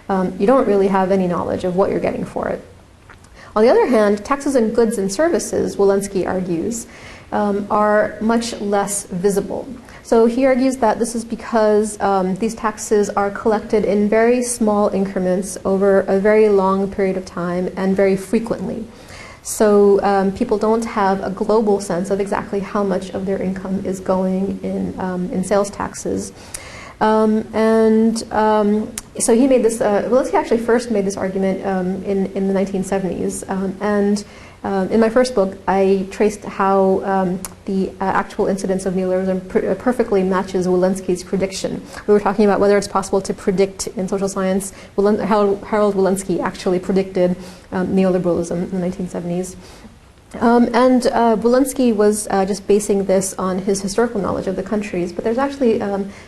[SPEAKER 2] You don't really have any knowledge of what you're getting for it. On the other hand, taxes on goods and services, Walensky argues, are much less visible. So he argues that this is because these taxes are collected in very small increments over a very long period of time and very frequently. So people don't have a global sense of exactly how much of their income is going in sales taxes. So he made this, Walensky actually first made this argument in the 1970s. In my first book, I traced how the actual incidence of neoliberalism perfectly matches Walensky's prediction. We were talking about whether it's possible to predict in social science. Harold Walensky actually predicted neoliberalism in the 1970s. Walensky was just basing this on his historical knowledge of the countries, but there's actually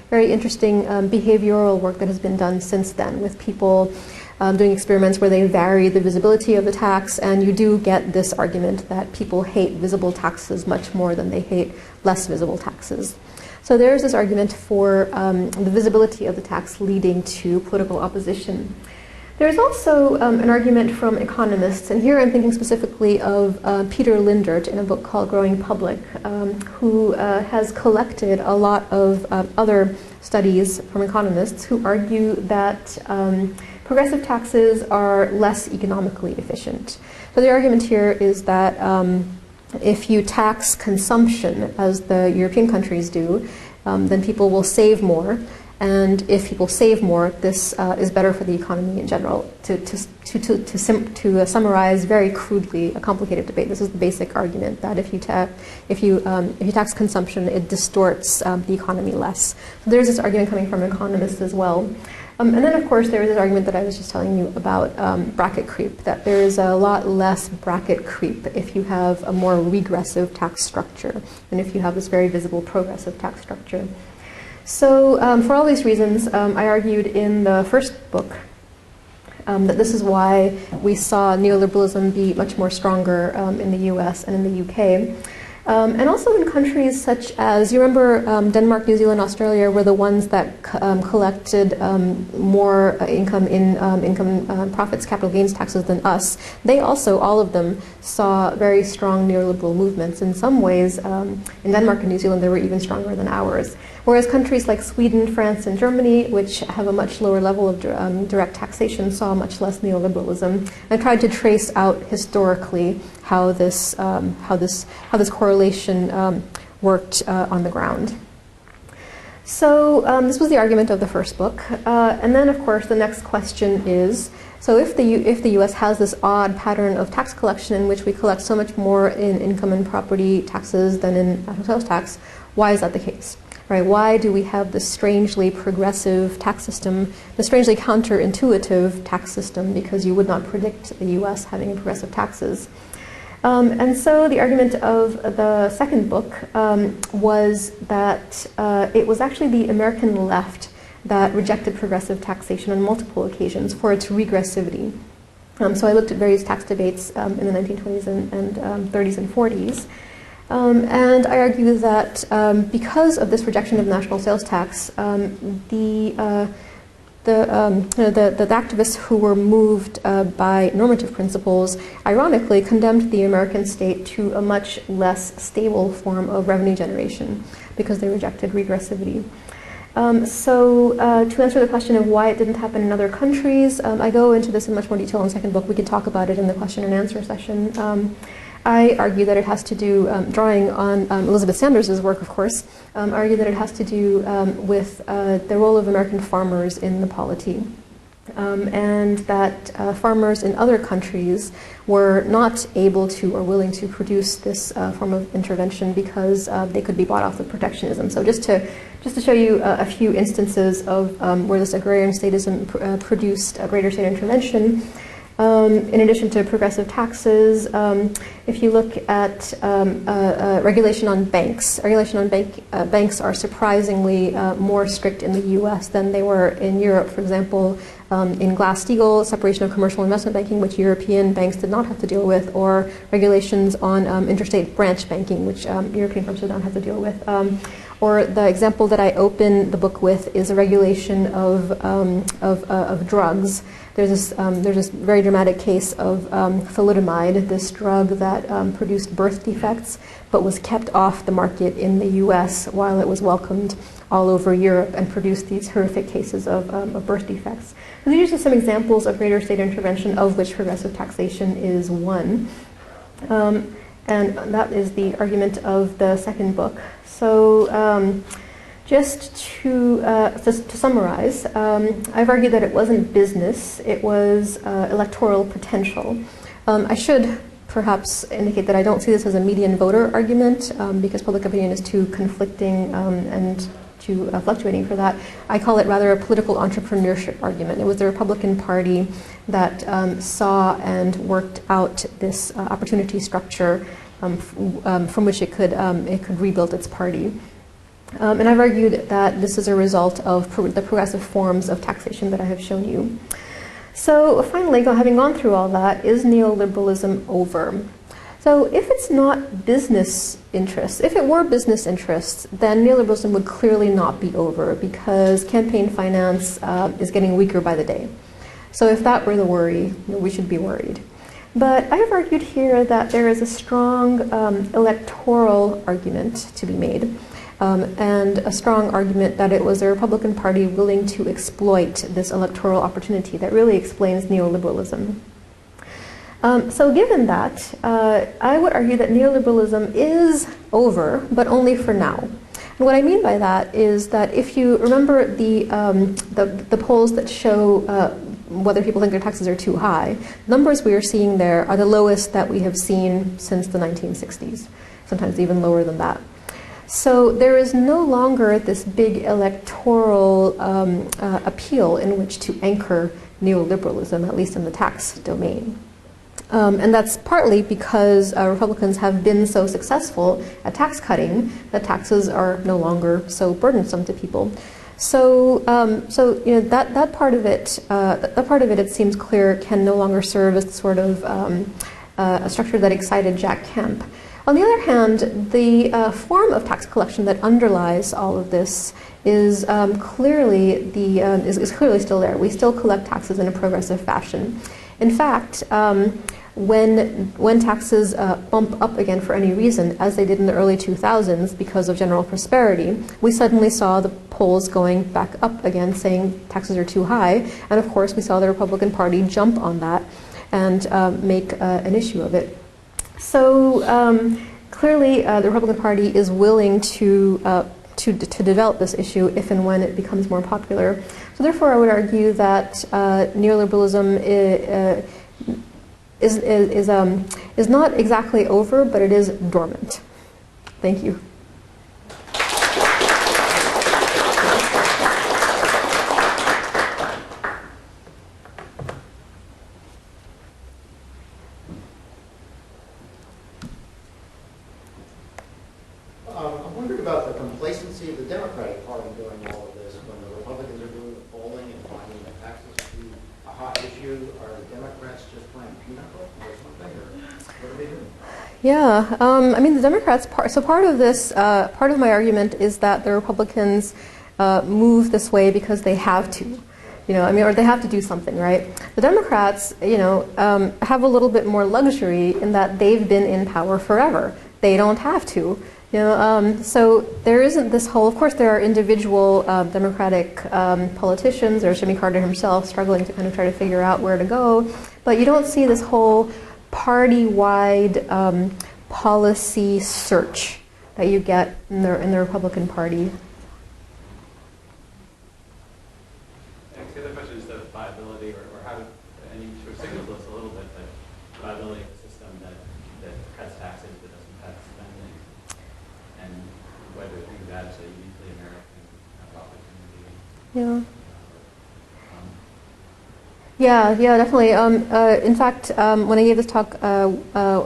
[SPEAKER 2] very interesting behavioral work that has been done since then with people doing experiments where they vary the visibility of the tax, and you do get this argument that people hate visible taxes much more than they hate less visible taxes. So there's this argument for the visibility of the tax leading to political opposition. There's also an argument from economists, and here I'm thinking specifically of Peter Lindert in a book called Growing Public, who has collected a lot of other studies from economists who argue that progressive taxes are less economically efficient. So the argument here is that if you tax consumption, as the European countries do, then people will save more. And if people save more, this is better for the economy in general. To summarize very crudely a complicated debate, this is the basic argument that if you tax consumption, it distorts the economy less. So there's this argument coming from economists as well. And then, of course, there is this argument that I was just telling you about bracket creep, that there is a lot less bracket creep if you have a more regressive tax structure than if you have this very visible progressive tax structure. So for all these reasons, I argued in the first book that this is why we saw neoliberalism be much more stronger in the US and in the UK. And also in countries such as, you remember Denmark, New Zealand, Australia were the ones that collected more income in profits, capital gains taxes than us. They also, all of them, saw very strong neoliberal movements. In some ways, in Denmark and New Zealand, they were even stronger than ours. Whereas countries like Sweden, France, and Germany, which have a much lower level of direct taxation, saw much less neoliberalism. I tried to trace out historically how this correlation worked on the ground. So this was the argument of the first book, and then of course the next question is: so if the U.S. has this odd pattern of tax collection in which we collect so much more in income and property taxes than in national sales tax, why is that the case? Right? Why do we have this strangely progressive tax system, the strangely counterintuitive tax system? Because you would not predict the U.S. having progressive taxes. And so the argument of the second book was that it was actually the American left that rejected progressive taxation on multiple occasions for its regressivity. So I looked at various tax debates in the 1920s and 30s and 40s. And I argue that because of this rejection of national sales tax, the activists who were moved by normative principles, ironically, condemned the American state to a much less stable form of revenue generation because they rejected regressivity. So to answer the question of why it didn't happen in other countries, I go into this in much more detail in the second book. We can talk about it in the question and answer session. I argue that it has to do, drawing on Elizabeth Sanders' work, of course, argue that it has to do with the role of American farmers in the polity. And that farmers in other countries were not able to or willing to produce this form of intervention because they could be bought off with protectionism. So just to show you a few instances of where this agrarian statism produced a greater state intervention. In addition to progressive taxes, if you look at regulation on banks, banks are surprisingly more strict in the U.S. than they were in Europe. For example, in Glass-Steagall, separation of commercial investment banking, which European banks did not have to deal with, or regulations on interstate branch banking, which European firms did not have to deal with. Or the example that I open the book with is a regulation of drugs. There's this very dramatic case of thalidomide, this drug that produced birth defects, but was kept off the market in the U.S. while it was welcomed all over Europe and produced these horrific cases of birth defects. And these are just some examples of greater state intervention, of which progressive taxation is one. And that is the argument of the second book. So just to summarize, I've argued that it wasn't business, it was electoral potential. I should perhaps indicate that I don't see this as a median voter argument because public opinion is too conflicting and too fluctuating for that. I call it rather a political entrepreneurship argument. It was the Republican Party that saw and worked out this opportunity structure from which it could rebuild its party. And I've argued that this is a result of the progressive forms of taxation that I have shown you. So finally, having gone through all that, is neoliberalism over? So if it's not business interests, if it were business interests, then neoliberalism would clearly not be over because campaign finance is getting weaker by the day. So if that were the worry, we should be worried. But I have argued here that there is a strong electoral argument to be made, and a strong argument that it was the Republican Party willing to exploit this electoral opportunity that really explains neoliberalism. So given that, I would argue that neoliberalism is over, but only for now. And what I mean by that is that if you remember the polls that show whether people think their taxes are too high, the numbers we are seeing there are the lowest that we have seen since the 1960s, sometimes even lower than that. So there is no longer this big electoral appeal in which to anchor neoliberalism, at least in the tax domain. And that's partly because Republicans have been so successful at tax cutting that taxes are no longer so burdensome to people. So, that part of it, it seems clear, can no longer serve as sort of a structure that excited Jack Kemp. On the other hand, the form of tax collection that underlies all of this is clearly still there. We still collect taxes in a progressive fashion. In fact, when taxes bump up again for any reason, as they did in the early 2000s because of general prosperity, we suddenly saw the polls going back up again saying taxes are too high, and of course we saw the Republican Party jump on that and make an issue of it. So clearly the Republican Party is willing to develop this issue if and when it becomes more popular. So therefore I would argue that neoliberalism is not exactly over, but it is dormant. Thank you.
[SPEAKER 3] I'm wondering about the complacency of the Democratic Party doing all of this. When the Republicans are doing the polling and finding that taxes to be a hot issue, are the Democrats just playing pinochle or something, or what are they doing?
[SPEAKER 2] Yeah, I mean the Democrats. Part of this, part of my argument is that the Republicans move this way because they have to. Or they have to do something, right? The Democrats, have a little bit more luxury in that they've been in power forever. They don't have to. So there isn't this whole, of course there are individual Democratic politicians, there's Jimmy Carter himself struggling to kind of try to figure out where to go, but you don't see this whole party-wide policy search that you get in the Republican Party.
[SPEAKER 4] The other question is the viability, or how, and you sort of signaled this a little bit, that viability of a system that cuts taxes but doesn't cut spending, and whether you think that's a uniquely American opportunity.
[SPEAKER 2] Yeah. Yeah, definitely. In fact, when I gave this talk at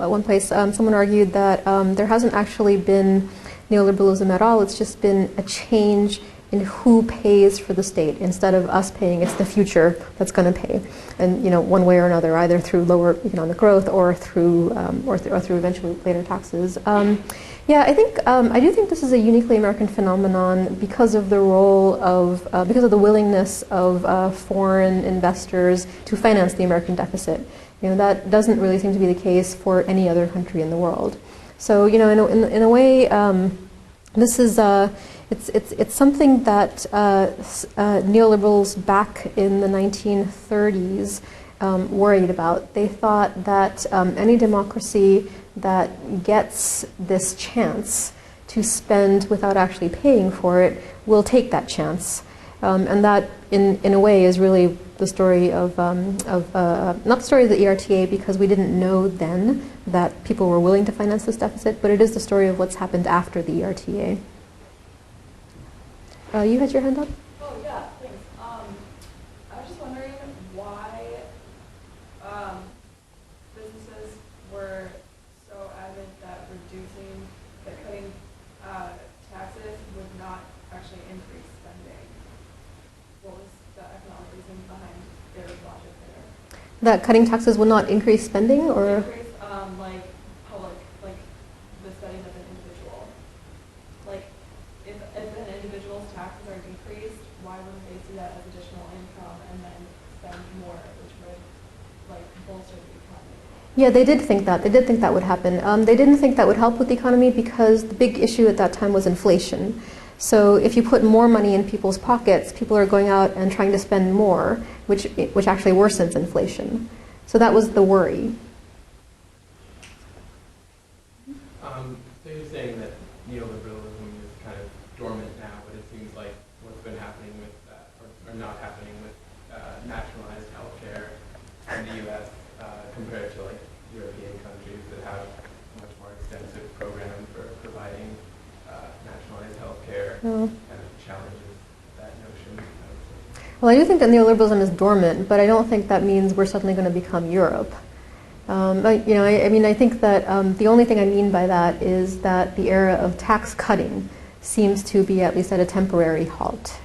[SPEAKER 2] one place, someone argued that there hasn't actually been neoliberalism at all. It's just been a change in who pays for the state. Instead of us paying, it's the future that's going to pay, and one way or another, either through lower economic growth or through eventually later taxes. Yeah, I do think this is a uniquely American phenomenon because of the role of because of the willingness of foreign investors to finance the American deficit. That doesn't really seem to be the case for any other country in the world. So in a way, this is it's something that neoliberals back in the 1930s worried about. They thought that any democracy that gets this chance to spend without actually paying for it will take that chance. And that, in a way, is really the story of not the story of the ERTA, because we didn't know then that people were willing to finance this deficit, but it is the story of what's happened after the ERTA. You had your hand up?
[SPEAKER 5] Oh, yeah, thanks. I was just wondering why businesses were so adamant that cutting taxes would not actually increase spending. What was the economic reason behind their logic there?
[SPEAKER 2] That cutting taxes will not increase spending, or?
[SPEAKER 5] Increase, like, public
[SPEAKER 2] Yeah, they did think that. They did think that would happen. They didn't think that would help with the economy because the big issue at that time was inflation. So if you put more money in people's pockets, people are going out and trying to spend more, which actually worsens inflation. So that was the worry.
[SPEAKER 6] So you're saying that neoliberalism is kind of dormant now, but it seems like what's been happening with that, or not happening with nationalized healthcare in the U.S. Compared to like European countries that have much more extensive programs for providing nationalized healthcare, kind of challenges that notion.
[SPEAKER 2] Well, I do think that neoliberalism is dormant, but I don't think that means we're suddenly going to become Europe. I think that the only thing I mean by that is that the era of tax cutting seems to be at least at a temporary halt.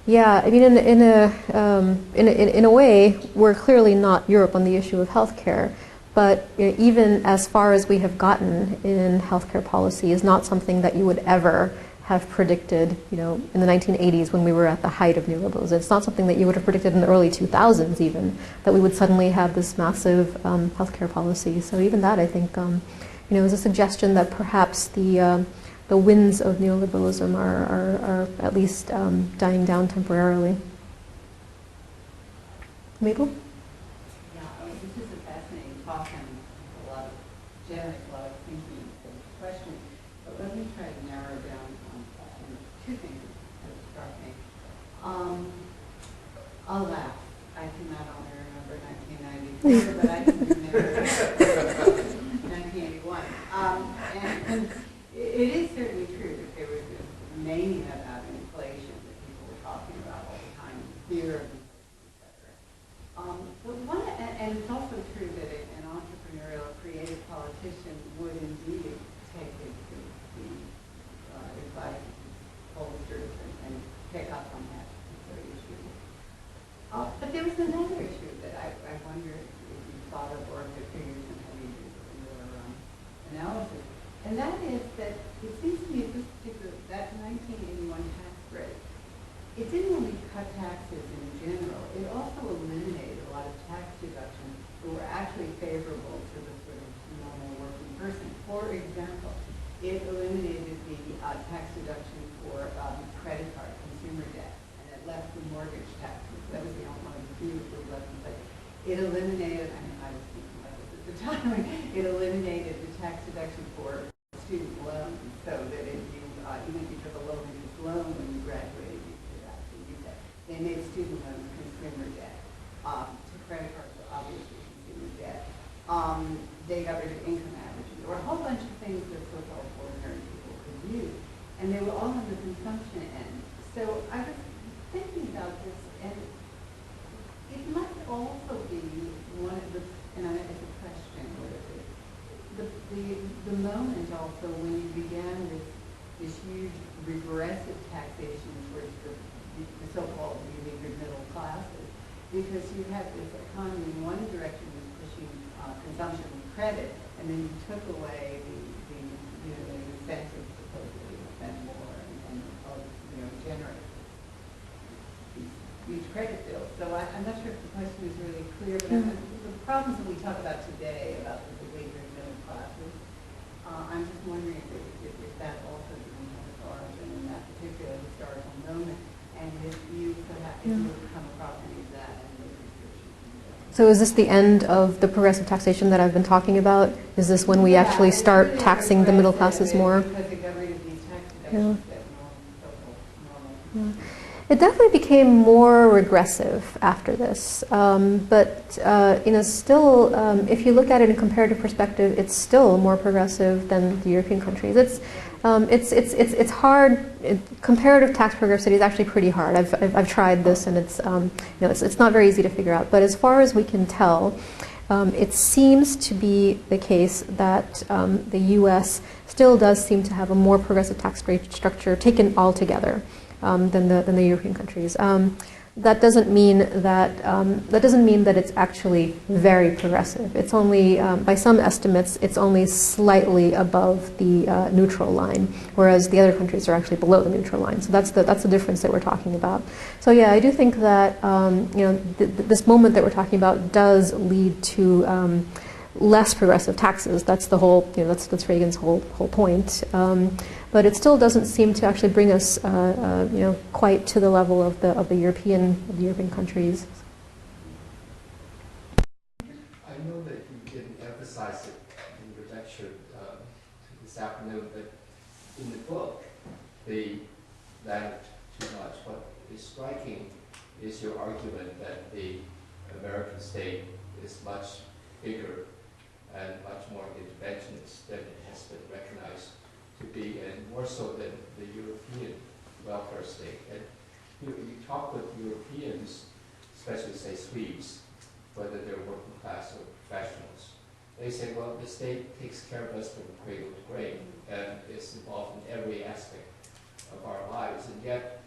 [SPEAKER 2] Yeah, I mean, in a way, we're clearly not Europe on the issue of healthcare, but even as far as we have gotten in healthcare policy is not something that you would ever have predicted, in the 1980s when we were at the height of neoliberalism. It's not something that you would have predicted in the early 2000s even, that we would suddenly have this massive healthcare policy. So even that, I think, is a suggestion that perhaps the winds of neoliberalism are at least dying down temporarily. Mabel?
[SPEAKER 7] Yeah, this is a fascinating talk and a lot of generates a lot of thinking and questions. But let me try to narrow down on two things that struck me. I'll laugh. I cannot only remember 1994, but I can remember 1981. And it is certainly true that there was this mania about inflation that people were talking about all the time, fear of inflation, et cetera. And it's also true that an entrepreneurial, creative politician would indeed take it to the advice of pollsters and pick up on that particular issue. But there was another issue that I wonder if you thought of or if it figures in your analysis. And that is that it seems to me that 1981 tax break, it didn't only cut taxes in general, it also eliminated a lot of tax deductions that were actually favorable to the sort of normal working person. For example, it eliminated the tax deduction for credit card consumer debt, and it left the mortgage taxes. That was the only one of the few that was left in place. It eliminated, I was thinking about this at the time, it eliminated the tax deduction for student loans, so that if you, even if you took a low interest loan when you graduated, you could actually use that. They made student loans consumer debt. To credit cards, obviously consumer debt. They got rid of income averaging. There were a whole bunch of things that so-called ordinary people could use, and they were all on the consumption end. So I was thinking about this, and it might also be one of the, and it's a question, the moment also when you began with this huge regressive taxation towards the so-called beleaguered middle classes, because you had this economy in one direction was pushing consumption and credit, and then you took away the incentives supposedly to spend more and generate these huge credit bills. So I'm not sure if the question is really clear, but the problems that we talk about today about the beleaguered middle classes, I'm just wondering if that also didn't have its origin in that particular historical moment, and if you perhaps if you come across any of that and the research you can do.
[SPEAKER 2] So is this the end of the progressive taxation that I've been talking about? Is this when we actually start taxing the middle classes more?
[SPEAKER 7] Because they got rid of these tax deductions that normal.
[SPEAKER 2] It definitely became more regressive after this, but still, if you look at it in comparative perspective, it's still more progressive than the European countries. It's hard. Comparative tax progressivity is actually pretty hard. I've tried this, and it's not very easy to figure out. But as far as we can tell, it seems to be the case that the U.S. still does seem to have a more progressive tax rate structure taken all together. Than the European countries. that doesn't mean that it's actually very progressive. It's only, by some estimates, it's only slightly above the neutral line, whereas the other countries are actually below the neutral line. So that's the difference that we're talking about. So yeah, I do think that this moment that we're talking about does lead to less progressive taxes. That's the whole, that's Reagan's whole point. But it still doesn't seem to actually bring us, quite to the level of the European countries.
[SPEAKER 8] I know that you didn't emphasize it in your lecture this afternoon, but in the book, they lagged too much. What is striking is your argument that the American state is much bigger and much more interventionist than it has been recognized to be, and more so than the European welfare state. And you talk with Europeans, especially say Swedes, whether they're working class or professionals. They say, well, the state takes care of us from cradle to grave and is involved in every aspect of our lives, and yet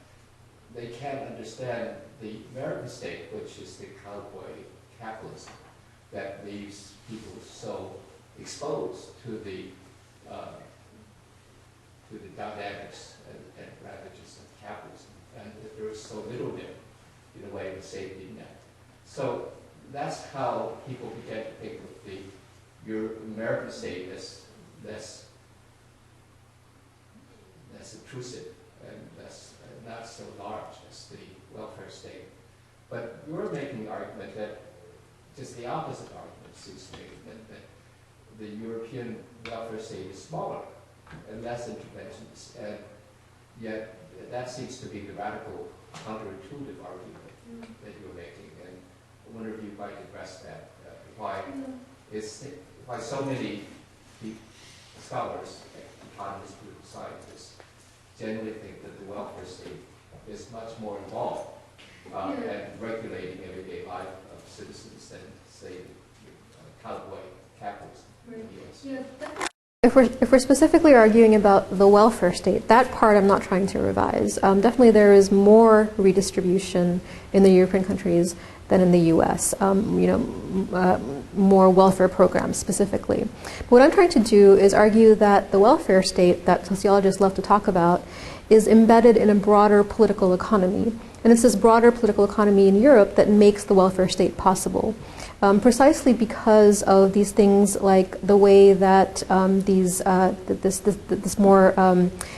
[SPEAKER 8] they can't understand the American state, which is the cowboy capitalism that leaves people so exposed to the dynamics and ravages of capitalism, and that there is so little there in a way of a safety net. So that's how people began to think of your American state as less intrusive and not so large as the welfare state. But you're making the argument that just the opposite argument seems to me, that the European welfare state is smaller and less interventionist, and yet that seems to be the radical counterintuitive argument that you're making. And I wonder if you might address that, why so many scholars, economists, political scientists, generally think that the welfare state is much more involved in regulating everyday life of citizens than, say, cowboy capitalism in the US.
[SPEAKER 2] If we're specifically arguing about the welfare state, that part I'm not trying to revise. Definitely there is more redistribution in the European countries than in the U.S. More welfare programs specifically. But what I'm trying to do is argue that the welfare state that sociologists love to talk about is embedded in a broader political economy. And it's this broader political economy in Europe that makes the welfare state possible. Precisely because of these things like the way that this more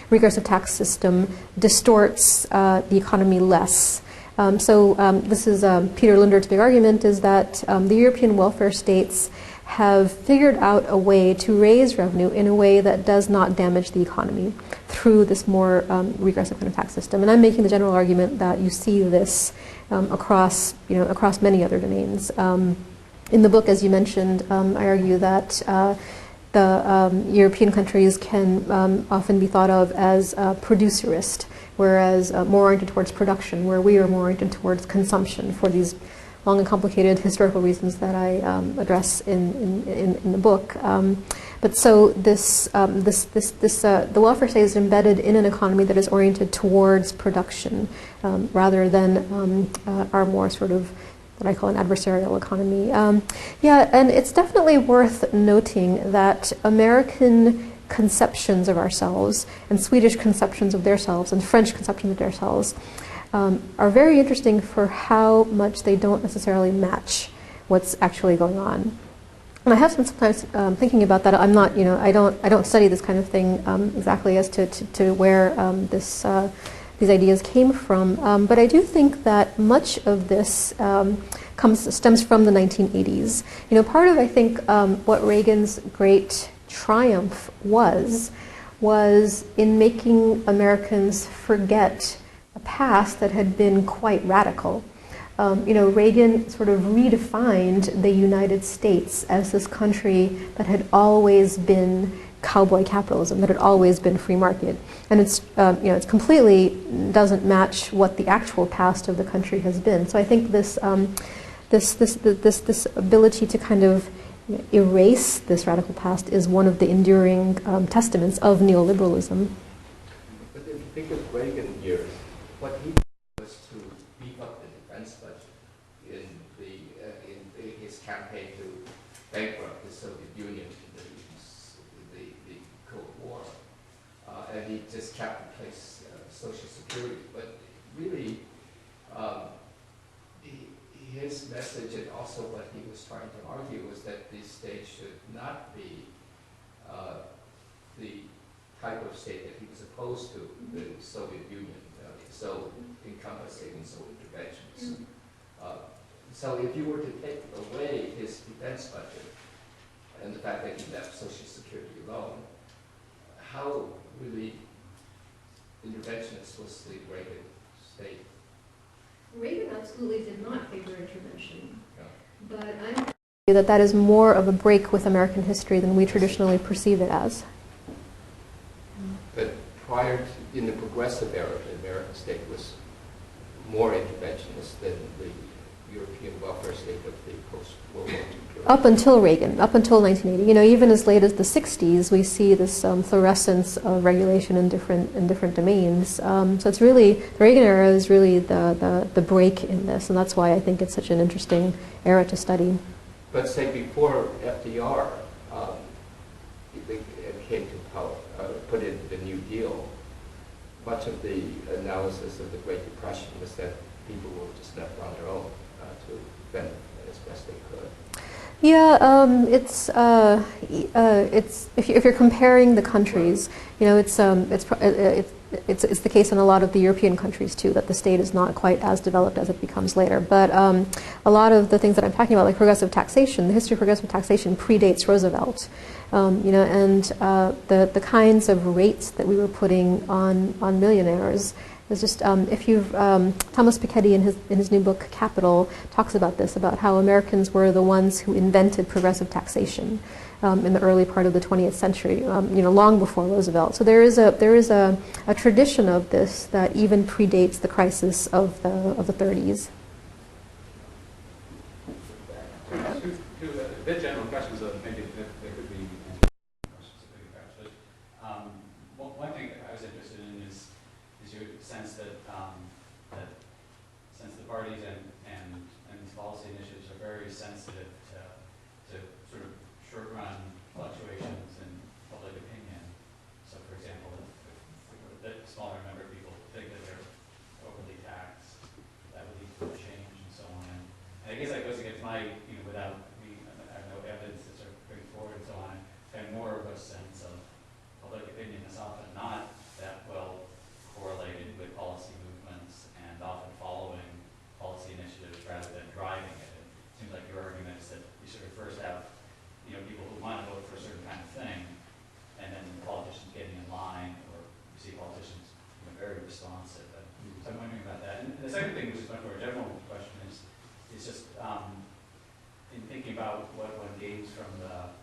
[SPEAKER 2] regressive tax system distorts the economy less. This is Peter Lindert's big argument, is that the European welfare states have figured out a way to raise revenue in a way that does not damage the economy through this more regressive kind of tax system. And I'm making the general argument that you see this across many other domains. In the book, as you mentioned, I argue that the European countries can often be thought of as producerist, whereas more oriented towards production, where we are more oriented towards consumption for these long and complicated historical reasons that I address in the book. But so the welfare state is embedded in an economy that is oriented towards production, rather than our more sort of what I call an adversarial economy. And it's definitely worth noting that American conceptions of ourselves and Swedish conceptions of themselves and French conceptions of themselves are very interesting for how much they don't necessarily match what's actually going on. And I have sometimes thinking about that. I'm not, I don't study this kind of thing exactly as to where these ideas came from. But I do think that much of this stems from the 1980s. Part of, I think, what Reagan's great triumph was in making Americans forget a past that had been quite radical. Reagan sort of redefined the United States as this country that had always been cowboy capitalism, that had always been free market, and it's completely doesn't match what the actual past of the country has been. So I think this ability to kind of erase this radical past is one of the enduring testaments of neoliberalism.
[SPEAKER 8] But if you think of Reagan years, what he did was to beef up the in in his campaign to bankrupt the Soviet Union in the Cold War, and he just kept in place Social Security. But really, his message and also what he was trying to argue was that the state should not be the type of state that he was opposed to, the Soviet Union, so encompassing and so interventions. So if you were to take away his defense budget and the fact that he left Social Security alone, how really interventionist was the Reagan state?
[SPEAKER 2] Reagan absolutely did not favor intervention,
[SPEAKER 8] Yeah.
[SPEAKER 2] but I'm that is more of a break with American history than we traditionally perceive it as.
[SPEAKER 8] But prior to, in the progressive era, the American state was more interventionist than the European welfare state of the post-World War II period.
[SPEAKER 2] Up until Reagan, up until 1980. You know, even as late as the 60s, we see this fluorescence of regulation in different domains. So it's really, the Reagan era is really the break in this, and that's why I think it's such an interesting era to study.
[SPEAKER 8] But say before FDR came to power, put in the New Deal, much of the analysis of the Great Depression was that people were just left on their own to fend as best they could.
[SPEAKER 2] Yeah, it's if you're comparing the countries, you know, it's the case in a lot of the European countries too, that the state is not quite as developed as it becomes later. But a lot of the things that I'm talking about, like progressive taxation, the history of progressive taxation predates Roosevelt. You know, and the kinds of rates that we were putting on millionaires is just if you've Thomas Piketty in his new book Capital talks about this, about how Americans were the ones who invented progressive taxation in the early part of the 20th century, you know, long before Roosevelt. So there is a tradition of this that even predates the crisis of the 30s.
[SPEAKER 4] Two bit general questions, maybe there could be questions if we actually. One thing I was interested in is your sense that since the parties and these policy initiatives are very sensitive to sort of short-run fluctuations in public opinion. So, for example, if a smaller number of people think that they're overly taxed, that would lead to a change and so on. And I guess that goes against my, you know, without me, I have no evidence to sort of bring forward and so on. I have more of a sense of public opinion is often not that well correlated with policy movements and often following policy initiatives rather than driving it. It seems like your argument is that you sort of first have, you know, people who want to vote for a certain kind of thing, and then politicians getting in line, or you see politicians, you know, very responsive. So I'm wondering about that. And the second thing, which is much more general question, is just in thinking about what one gains from the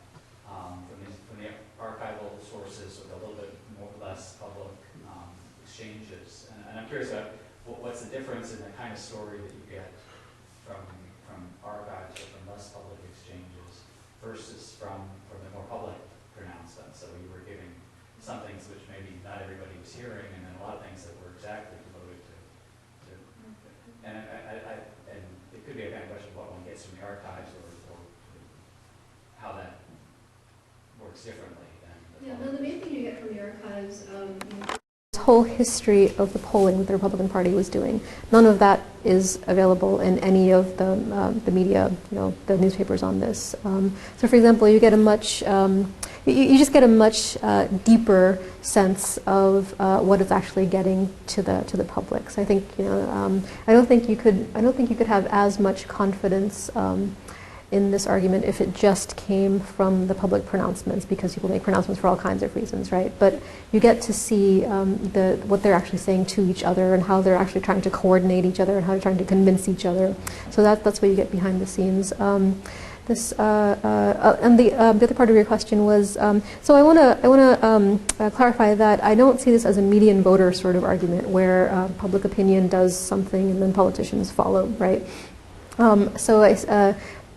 [SPEAKER 4] archival sources with a little bit more less public exchanges. And I'm curious about what's the difference in the kind of story that you get from archives or from less public exchanges versus from the more public pronouncements. So you were giving some things which maybe not everybody was hearing, and then a lot of things that were exactly devoted to and and it could be a kind of question of what one gets from the archives or how that works differently than
[SPEAKER 2] Yeah, no, the main thing you get from the archives, this whole history of the polling that the Republican Party was doing, none of that is available in any of the media, you know, the newspapers on this. So, for example, you get a much, you just get a much deeper sense of what it's actually getting to the public. So I think, you know, I don't think you could have as much confidence in this argument if it just came from the public pronouncements, because people make pronouncements for all kinds of reasons, right? But you get to see what they're actually saying to each other and how they're actually trying to coordinate each other and how they're trying to convince each other. So that's what you get behind the scenes. And the other part of your question was, so I want to clarify that I don't see this as a median voter sort of argument where public opinion does something and then politicians follow, right?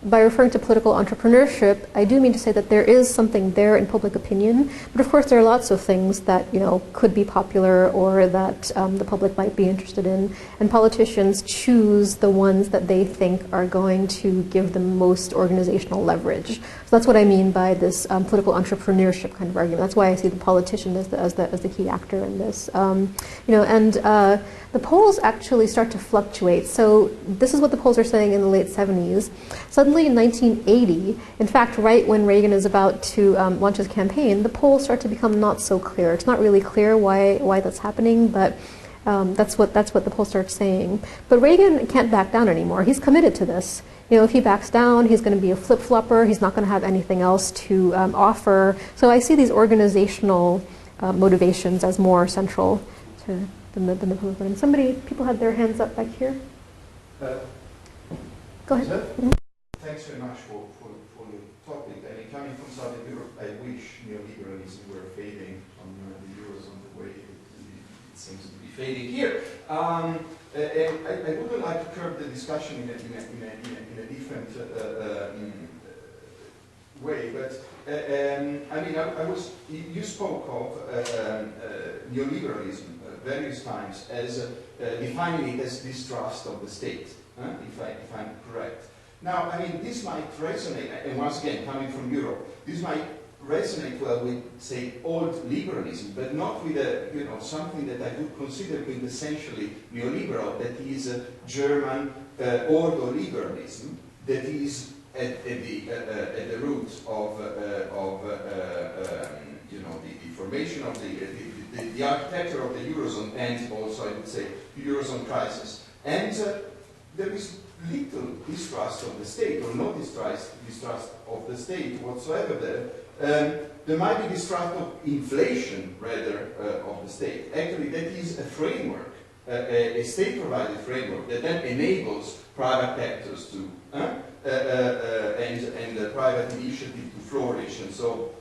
[SPEAKER 2] by referring to political entrepreneurship, I do mean to say that there is something there in public opinion, but of course there are lots of things that, you know, could be popular or that the public might be interested in, and politicians choose the ones that they think are going to give them most organizational leverage. So that's what I mean by this political entrepreneurship kind of argument. That's why I see the politician as the key actor in this. You know, and the polls actually start to fluctuate. So this is what the polls are saying in the late 70s. Suddenly in 1980, in fact, right when Reagan is about to launch his campaign, the polls start to become not so clear. It's not really clear why that's happening, but that's what the polls start saying. But Reagan can't back down anymore. He's committed to this. You know, if he backs down, he's going to be a flip-flopper. He's not going to have anything else to offer. So I see these organizational motivations as more central to than the public. And people had their hands up back here. Go ahead. Mm-hmm.
[SPEAKER 9] Thanks very much for the topic. I mean, coming from Southern Europe, I wish neoliberalism were fading from the Eurozone the way it seems to be fading here. And I wouldn't like to curb the discussion in a different way, but I mean, you spoke of neoliberalism various times as defining it as distrust of the state, if I'm correct. Now, I mean, this might resonate, and once again, coming from Europe, this might resonate well with, say, old liberalism, but not with something that I would consider quintessentially neoliberal, that is German ordoliberalism, that is at the root of the formation of the architecture of the Eurozone, and also, I would say, the Eurozone crisis. And there is little distrust of the state, or no distrust of the state whatsoever there. There might be distrust of inflation, rather, of the state. Actually, that is a framework, a state-provided framework that then enables private actors to, and private initiative to flourish, and so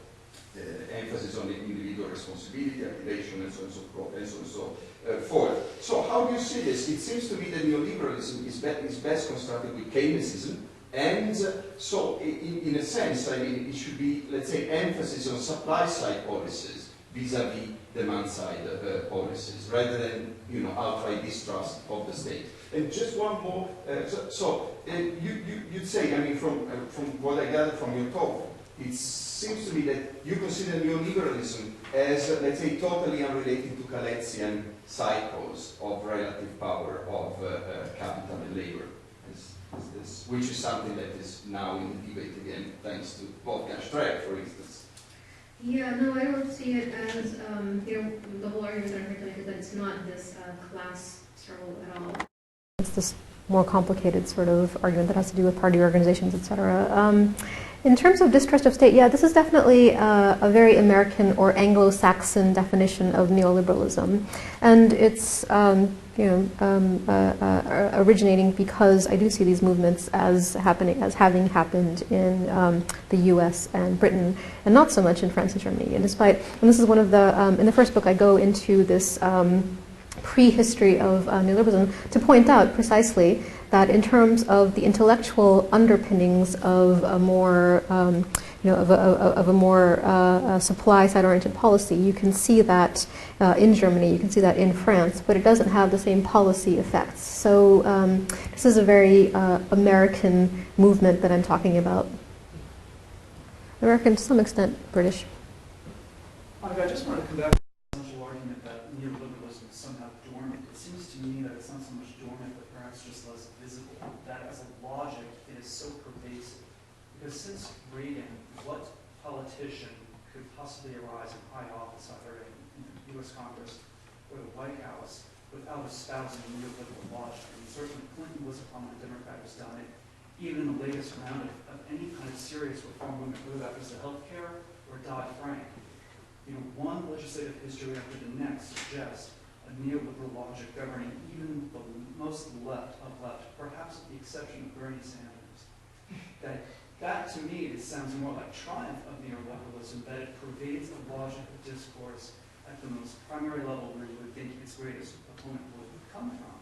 [SPEAKER 9] emphasis on the individual responsibility, activation, and so on and so forth. So how do you see this? It seems to me that neoliberalism is best constructed with Keynesianism, and so in a sense, I mean, it should be, let's say, emphasis on supply-side policies vis-a-vis demand-side policies, rather than, outright distrust of the state. And just one more, you'd say, I mean, from what I gathered from your talk, it seems to me that you consider neoliberalism as, let's say, totally unrelated to Kalezian cycles of relative power of capital and labor, which is something that is now in the debate again, thanks to Wolfgang Streeck, for instance.
[SPEAKER 2] Yeah, no, I don't see it as, the whole argument that I'm here to make is that it's not this class struggle at all. It's this more complicated sort of argument that has to do with party organizations, etc. In terms of distrust of state, yeah, this is definitely a very American or Anglo-Saxon definition of neoliberalism, and it's originating because I do see these movements as having happened in the U.S. and Britain, and not so much in France and Germany. And this is one of the in the first book I go into this prehistory of neoliberalism to point out precisely that in terms of the intellectual underpinnings of a more, supply-side oriented policy, you can see that in Germany, you can see that in France, but it doesn't have the same policy effects. So this is a very American movement that I'm talking about. American, to some extent, British.
[SPEAKER 10] I just want to come back to the essential argument that neoliberalism is somehow dormant. It seems to me that it's not so much dormant, but perhaps just less visible. That as a logic, it is so pervasive. Because since Reagan, what politician could possibly arise in high office, either in the U.S. Congress or the White House, without espousing neoliberal logic? I mean, certainly Clinton was a prominent Democrat who's done it. Even in the latest round of any kind of serious reform movement, whether that was the healthcare or Dodd-Frank, one legislative history after the next suggests a neoliberal logic governing even the most left of left, perhaps with the exception of Bernie Sanders. That to me, it sounds more like triumph of neoliberalism, that it pervades the logic of discourse at the most primary level where you would think its greatest opponent would come from.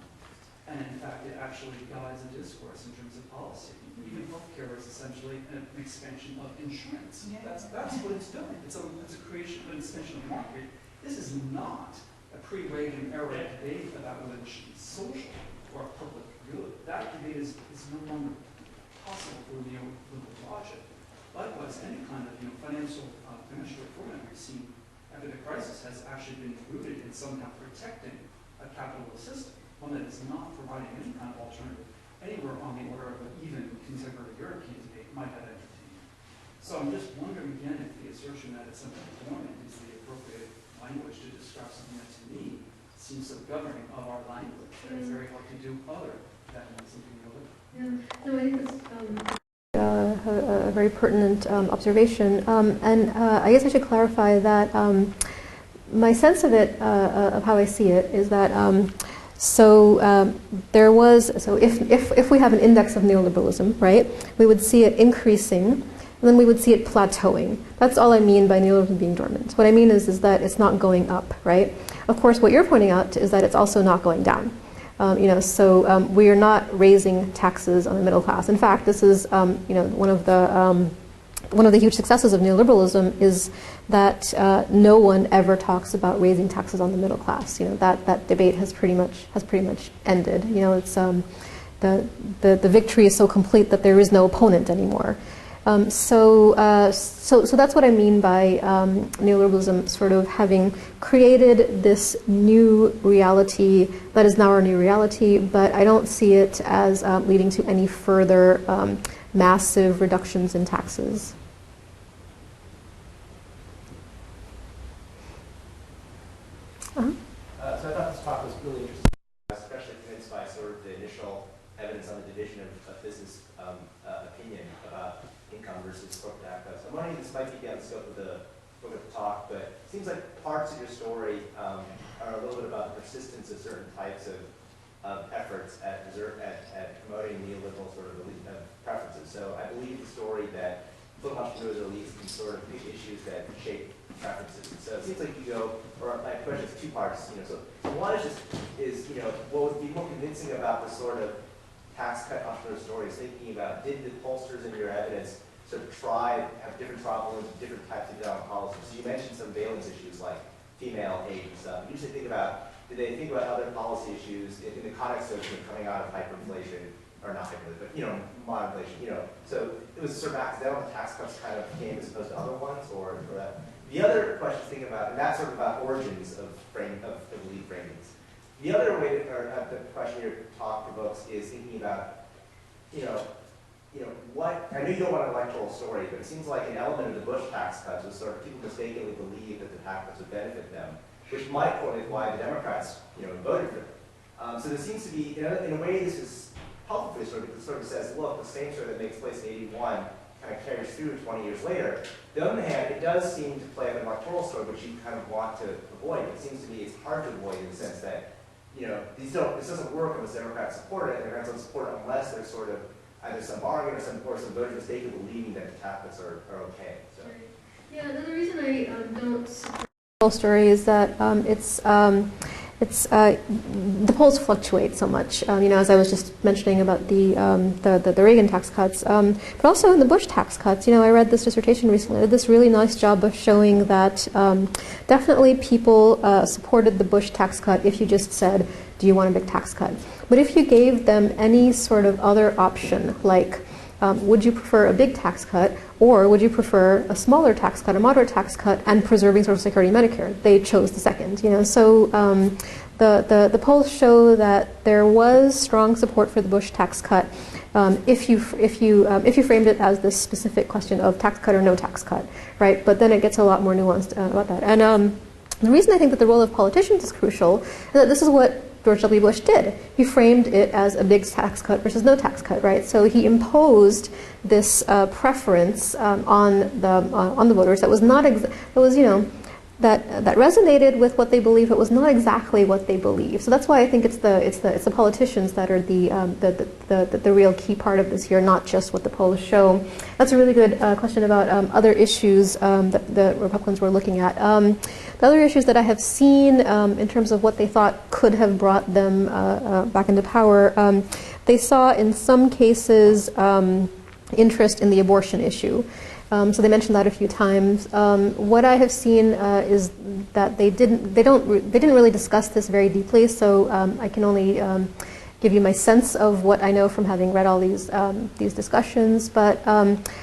[SPEAKER 10] And in fact, it actually guides the discourse in terms of policy. Even healthcare healthcare is essentially an expansion of insurance. That's what it's doing. It's a creation, an expansion of market. This is not a pre-Reagan era debate about whether it should be social or public good. That debate is no longer possible for neoliberal logic. Likewise, any kind of financial reform that we've seen after the crisis has actually been rooted in somehow protecting a capitalist system, one that is not providing any kind of alternative anywhere on the order of what even contemporary European debate might have entertained. So I'm just wondering again if the assertion that it's something dormant is the appropriate language to describe something that to me seems so governing of our language that it's very hard to do other than something other.
[SPEAKER 2] Yeah, no, I think that's a very pertinent observation. I guess I should clarify that my sense of it, of how I see it, is that if we have an index of neoliberalism, right, we would see it increasing, and then we would see it plateauing. That's all I mean by neoliberalism being dormant. What I mean is that it's not going up, right? Of course, what you're pointing out is that it's also not going down. We are not raising taxes on the middle class. In fact, this is one of the huge successes of neoliberalism is that no one ever talks about raising taxes on the middle class. That debate has pretty much ended. It's the victory is so complete that there is no opponent anymore. So that's what I mean by neoliberalism sort of having created this new reality that is now our new reality, but I don't see it as leading to any further massive reductions in taxes.
[SPEAKER 11] So I thought this talk was really interesting, especially convinced by sort of the initial evidence on the division of business opinion about income versus corporate outcomes. I'm wondering if this might be beyond the scope of the talk, but it seems like parts of your story are a little bit about the persistence of certain types of efforts at promoting neoliberal sort of preferences. So I believe the story that political entrepreneurs or elites can sort of pick issues that shape preferences. So it seems like you go, or my question is two parts. So one is what would be more convincing about the sort of tax cut entrepreneur stories, thinking about did the pollsters in your evidence sort of have different problems, different types of economic policies. So you mentioned some valence issues like female age and stuff. You usually think about, did they think about other policy issues in the context of coming out of hyperinflation, or not hyperinflation, but modern inflation. So it was sort of accidental. The tax cuts kind of came as opposed to other ones, or that. The other question to think about, and that's sort of about origins of elite framings. The other way, the question your talk provokes is thinking about, what, I know you don't want an electoral story, but it seems like an element of the Bush tax cuts was sort of people mistakenly believe that the tax cuts would benefit them, which might correlate why the Democrats, voted for them. So there seems to be, in a way, this is helpful for this story because it sort of says, look, the same story that makes place in '81 kind of carries through 20 years later. On the other hand, it does seem to play an electoral story, which you kind of want to avoid. It seems to me it's hard to avoid in the sense that, this doesn't work unless Democrats support it, and Democrats don't support it unless there's sort of either some bargain or some voters mistakenly believing that the tax cuts are okay. So.
[SPEAKER 2] Yeah, another reason I don't support the story is that the polls fluctuate so much. As I was just mentioning about the Reagan tax cuts, but also in the Bush tax cuts. I read this dissertation recently. I did this really nice job of showing that definitely people supported the Bush tax cut if you just said, "Do you want a big tax cut?" But if you gave them any sort of other option, like would you prefer a big tax cut, or would you prefer a smaller tax cut, a moderate tax cut, and preserving Social Security and Medicare? They chose the second. So the polls show that there was strong support for the Bush tax cut if you framed it as this specific question of tax cut or no tax cut, right? But then it gets a lot more nuanced about that. And the reason I think that the role of politicians is crucial is that this is what George W. Bush did. He framed it as a big tax cut versus no tax cut, right? So he imposed this preference on the voters that was not that resonated with what they believe. It was not exactly what they believe. So that's why I think it's the politicians that are the real key part of this here, not just what the polls show. That's a really good question about other issues that the Republicans were looking at. The other issues that I have seen in terms of what they thought could have brought them back into power, they saw in some cases interest in the abortion issue. So they mentioned that a few times. What I have seen is that they didn't really discuss this very deeply. So I can only give you my sense of what I know from having read all these discussions. But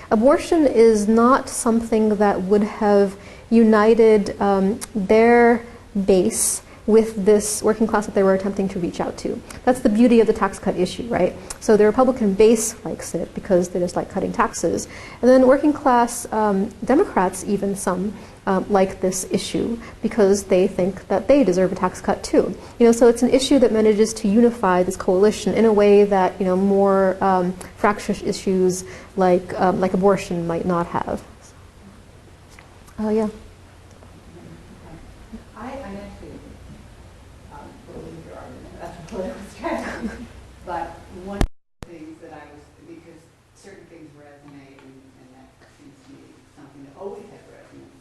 [SPEAKER 2] abortion is not something that would have united their base with this working class that they were attempting to reach out to. That's the beauty of the tax cut issue, right? So the Republican base likes it because they just like cutting taxes. And then working class Democrats, even some, like this issue because they think that they deserve a tax cut too. So it's an issue that manages to unify this coalition in a way that more fractious issues like abortion might not have. Yeah.
[SPEAKER 7] I actually believe your argument about the political strategy, but one of the things that because certain things resonate, and that seems to me something that always has resonance,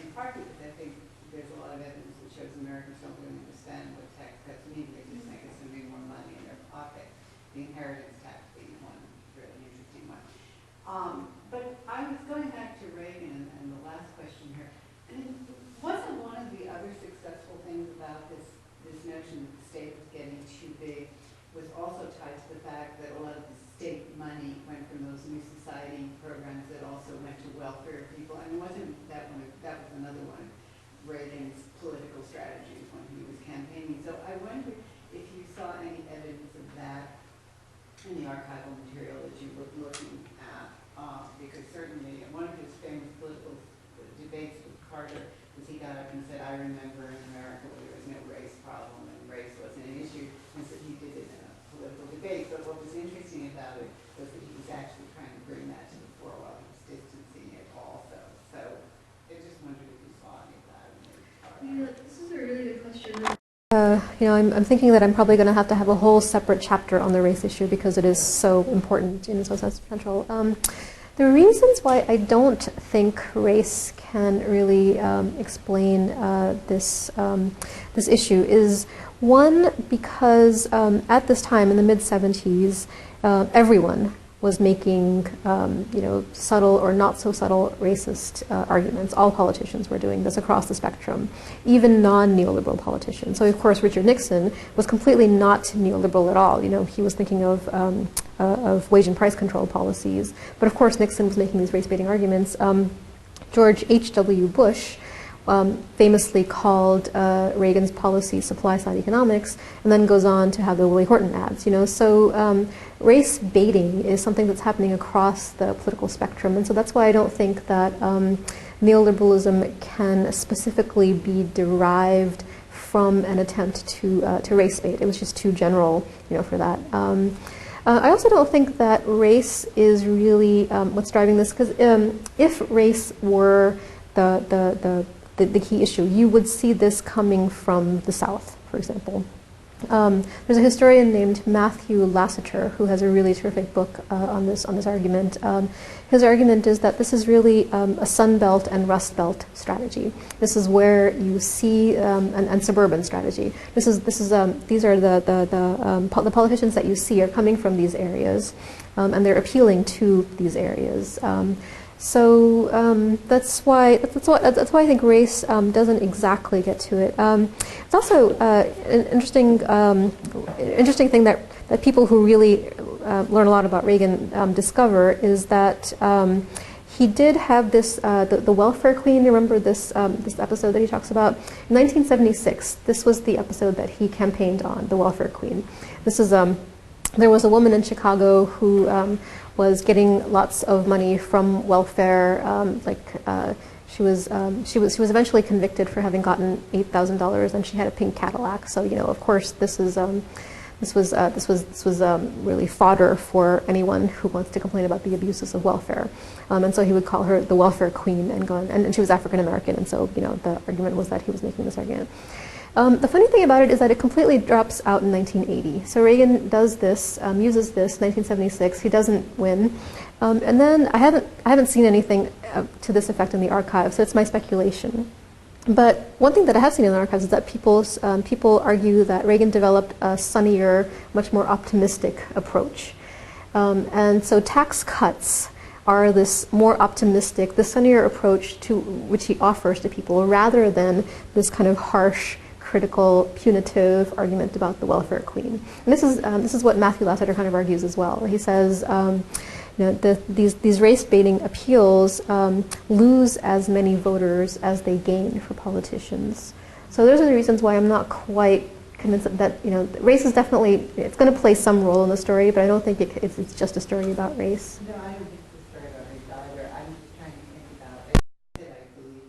[SPEAKER 7] in part because I think there's a lot of evidence that shows Americans don't really understand what tax cuts mean. They just think it's going to be more money in their pocket. The inheritance tax being one really interesting one. But I was going back to Reagan and the last question here. And wasn't one of the other successful things about this notion that the state was getting too big was also tied to the fact that a lot of the state money went from those new society programs that also went to welfare people? I mean, wasn't that that was another one of Reagan's political strategies when he was campaigning. So I wonder if you saw any evidence of that in the archival material that you were looking at, because certainly one of his famous political debates with Carter was he got up and said, I remember in America where there was no race problem and race wasn't an issue, and so he did it in a political debate. But what was interesting about it was that he was actually trying to bring that to the fore while he was distancing it also. So I just wondered if you saw any of that in the archive.
[SPEAKER 2] This is a really good question. I'm thinking that I'm probably going to have a whole separate chapter on the race issue because it is so important and so central. The reasons why I don't think race can really explain this issue is, one, because at this time in the mid-70s, everyone was making subtle or not so subtle racist arguments. All politicians were doing this across the spectrum, even non-neoliberal politicians. So of course Richard Nixon was completely not neoliberal at all. He was thinking of wage and price control policies, but of course Nixon was making these race-baiting arguments. George H.W. Bush famously called Reagan's policy supply-side economics, and then goes on to have the Willie Horton ads. So race baiting is something that's happening across the political spectrum, and so that's why I don't think that neoliberalism can specifically be derived from an attempt to race bait. It was just too general, for that. I also don't think that race is really what's driving this, because if race were the key issue, you would see this coming from the South, for example. There's a historian named Matthew Lasseter who has a really terrific book on this argument. His argument is that this is really a Sun Belt and Rust Belt strategy. This is where you see and suburban strategy. These are the politicians that you see are coming from these areas, and they're appealing to these areas. So that's why I think race doesn't exactly get to it. It's also an interesting thing that people who really learn a lot about Reagan discover is that he did have this the welfare queen. Remember this episode that he talks about? In 1976, this was the episode that he campaigned on, the welfare queen. This is there was a woman in Chicago who was getting lots of money from welfare. She was eventually convicted for having gotten $8,000, and she had a pink Cadillac. So of course this was really fodder for anyone who wants to complain about the abuses of welfare. And so he would call her the welfare queen, and she was African American, and so the argument was that he was making this argument. The funny thing about it is that it completely drops out in 1980. So Reagan does this, uses this, 1976. He doesn't win, and then I haven't seen anything to this effect in the archive. So it's my speculation. But one thing that I have seen in the archives is that people argue that Reagan developed a sunnier, much more optimistic approach. And so tax cuts are this more optimistic, the sunnier approach to which he offers to people, rather than this kind of harsh, critical, punitive argument about the welfare queen. And this is what Matthew Lasseter kind of argues as well. He says, these race-baiting appeals lose as many voters as they gain for politicians. So those are the reasons why I'm not quite convinced that race is definitely, it's going to play some role in the story, but I don't think it's just a story about race.
[SPEAKER 7] No, I don't think it's a story about race either. I'm just trying to think about it. I believe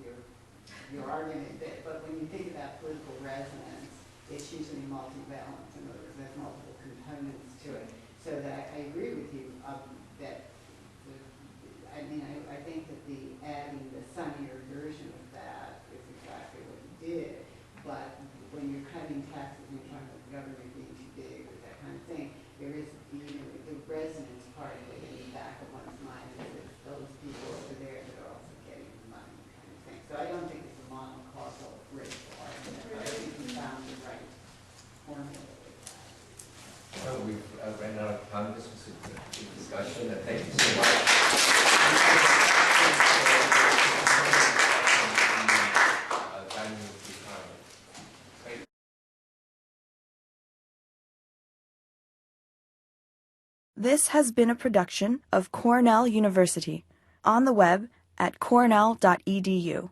[SPEAKER 7] your argument, but when you think about political resonance, it's usually multivalent. In other words, there's multiple components to it. So that I agree with you that I think that adding the sunnier version of that is exactly what you did. But when you're cutting taxes and you're talking about the government being too big or that kind of thing, there is the resonance part of it in the back of one's mind is that those people over there that are also getting the money kind of thing. So I don't think it's a monocausal racial argument. I think we found the right formula with that.
[SPEAKER 8] Well, we've ran out of time. This was a good discussion, and thank you so much.
[SPEAKER 1] This has been a production of Cornell University, on the web at cornell.edu.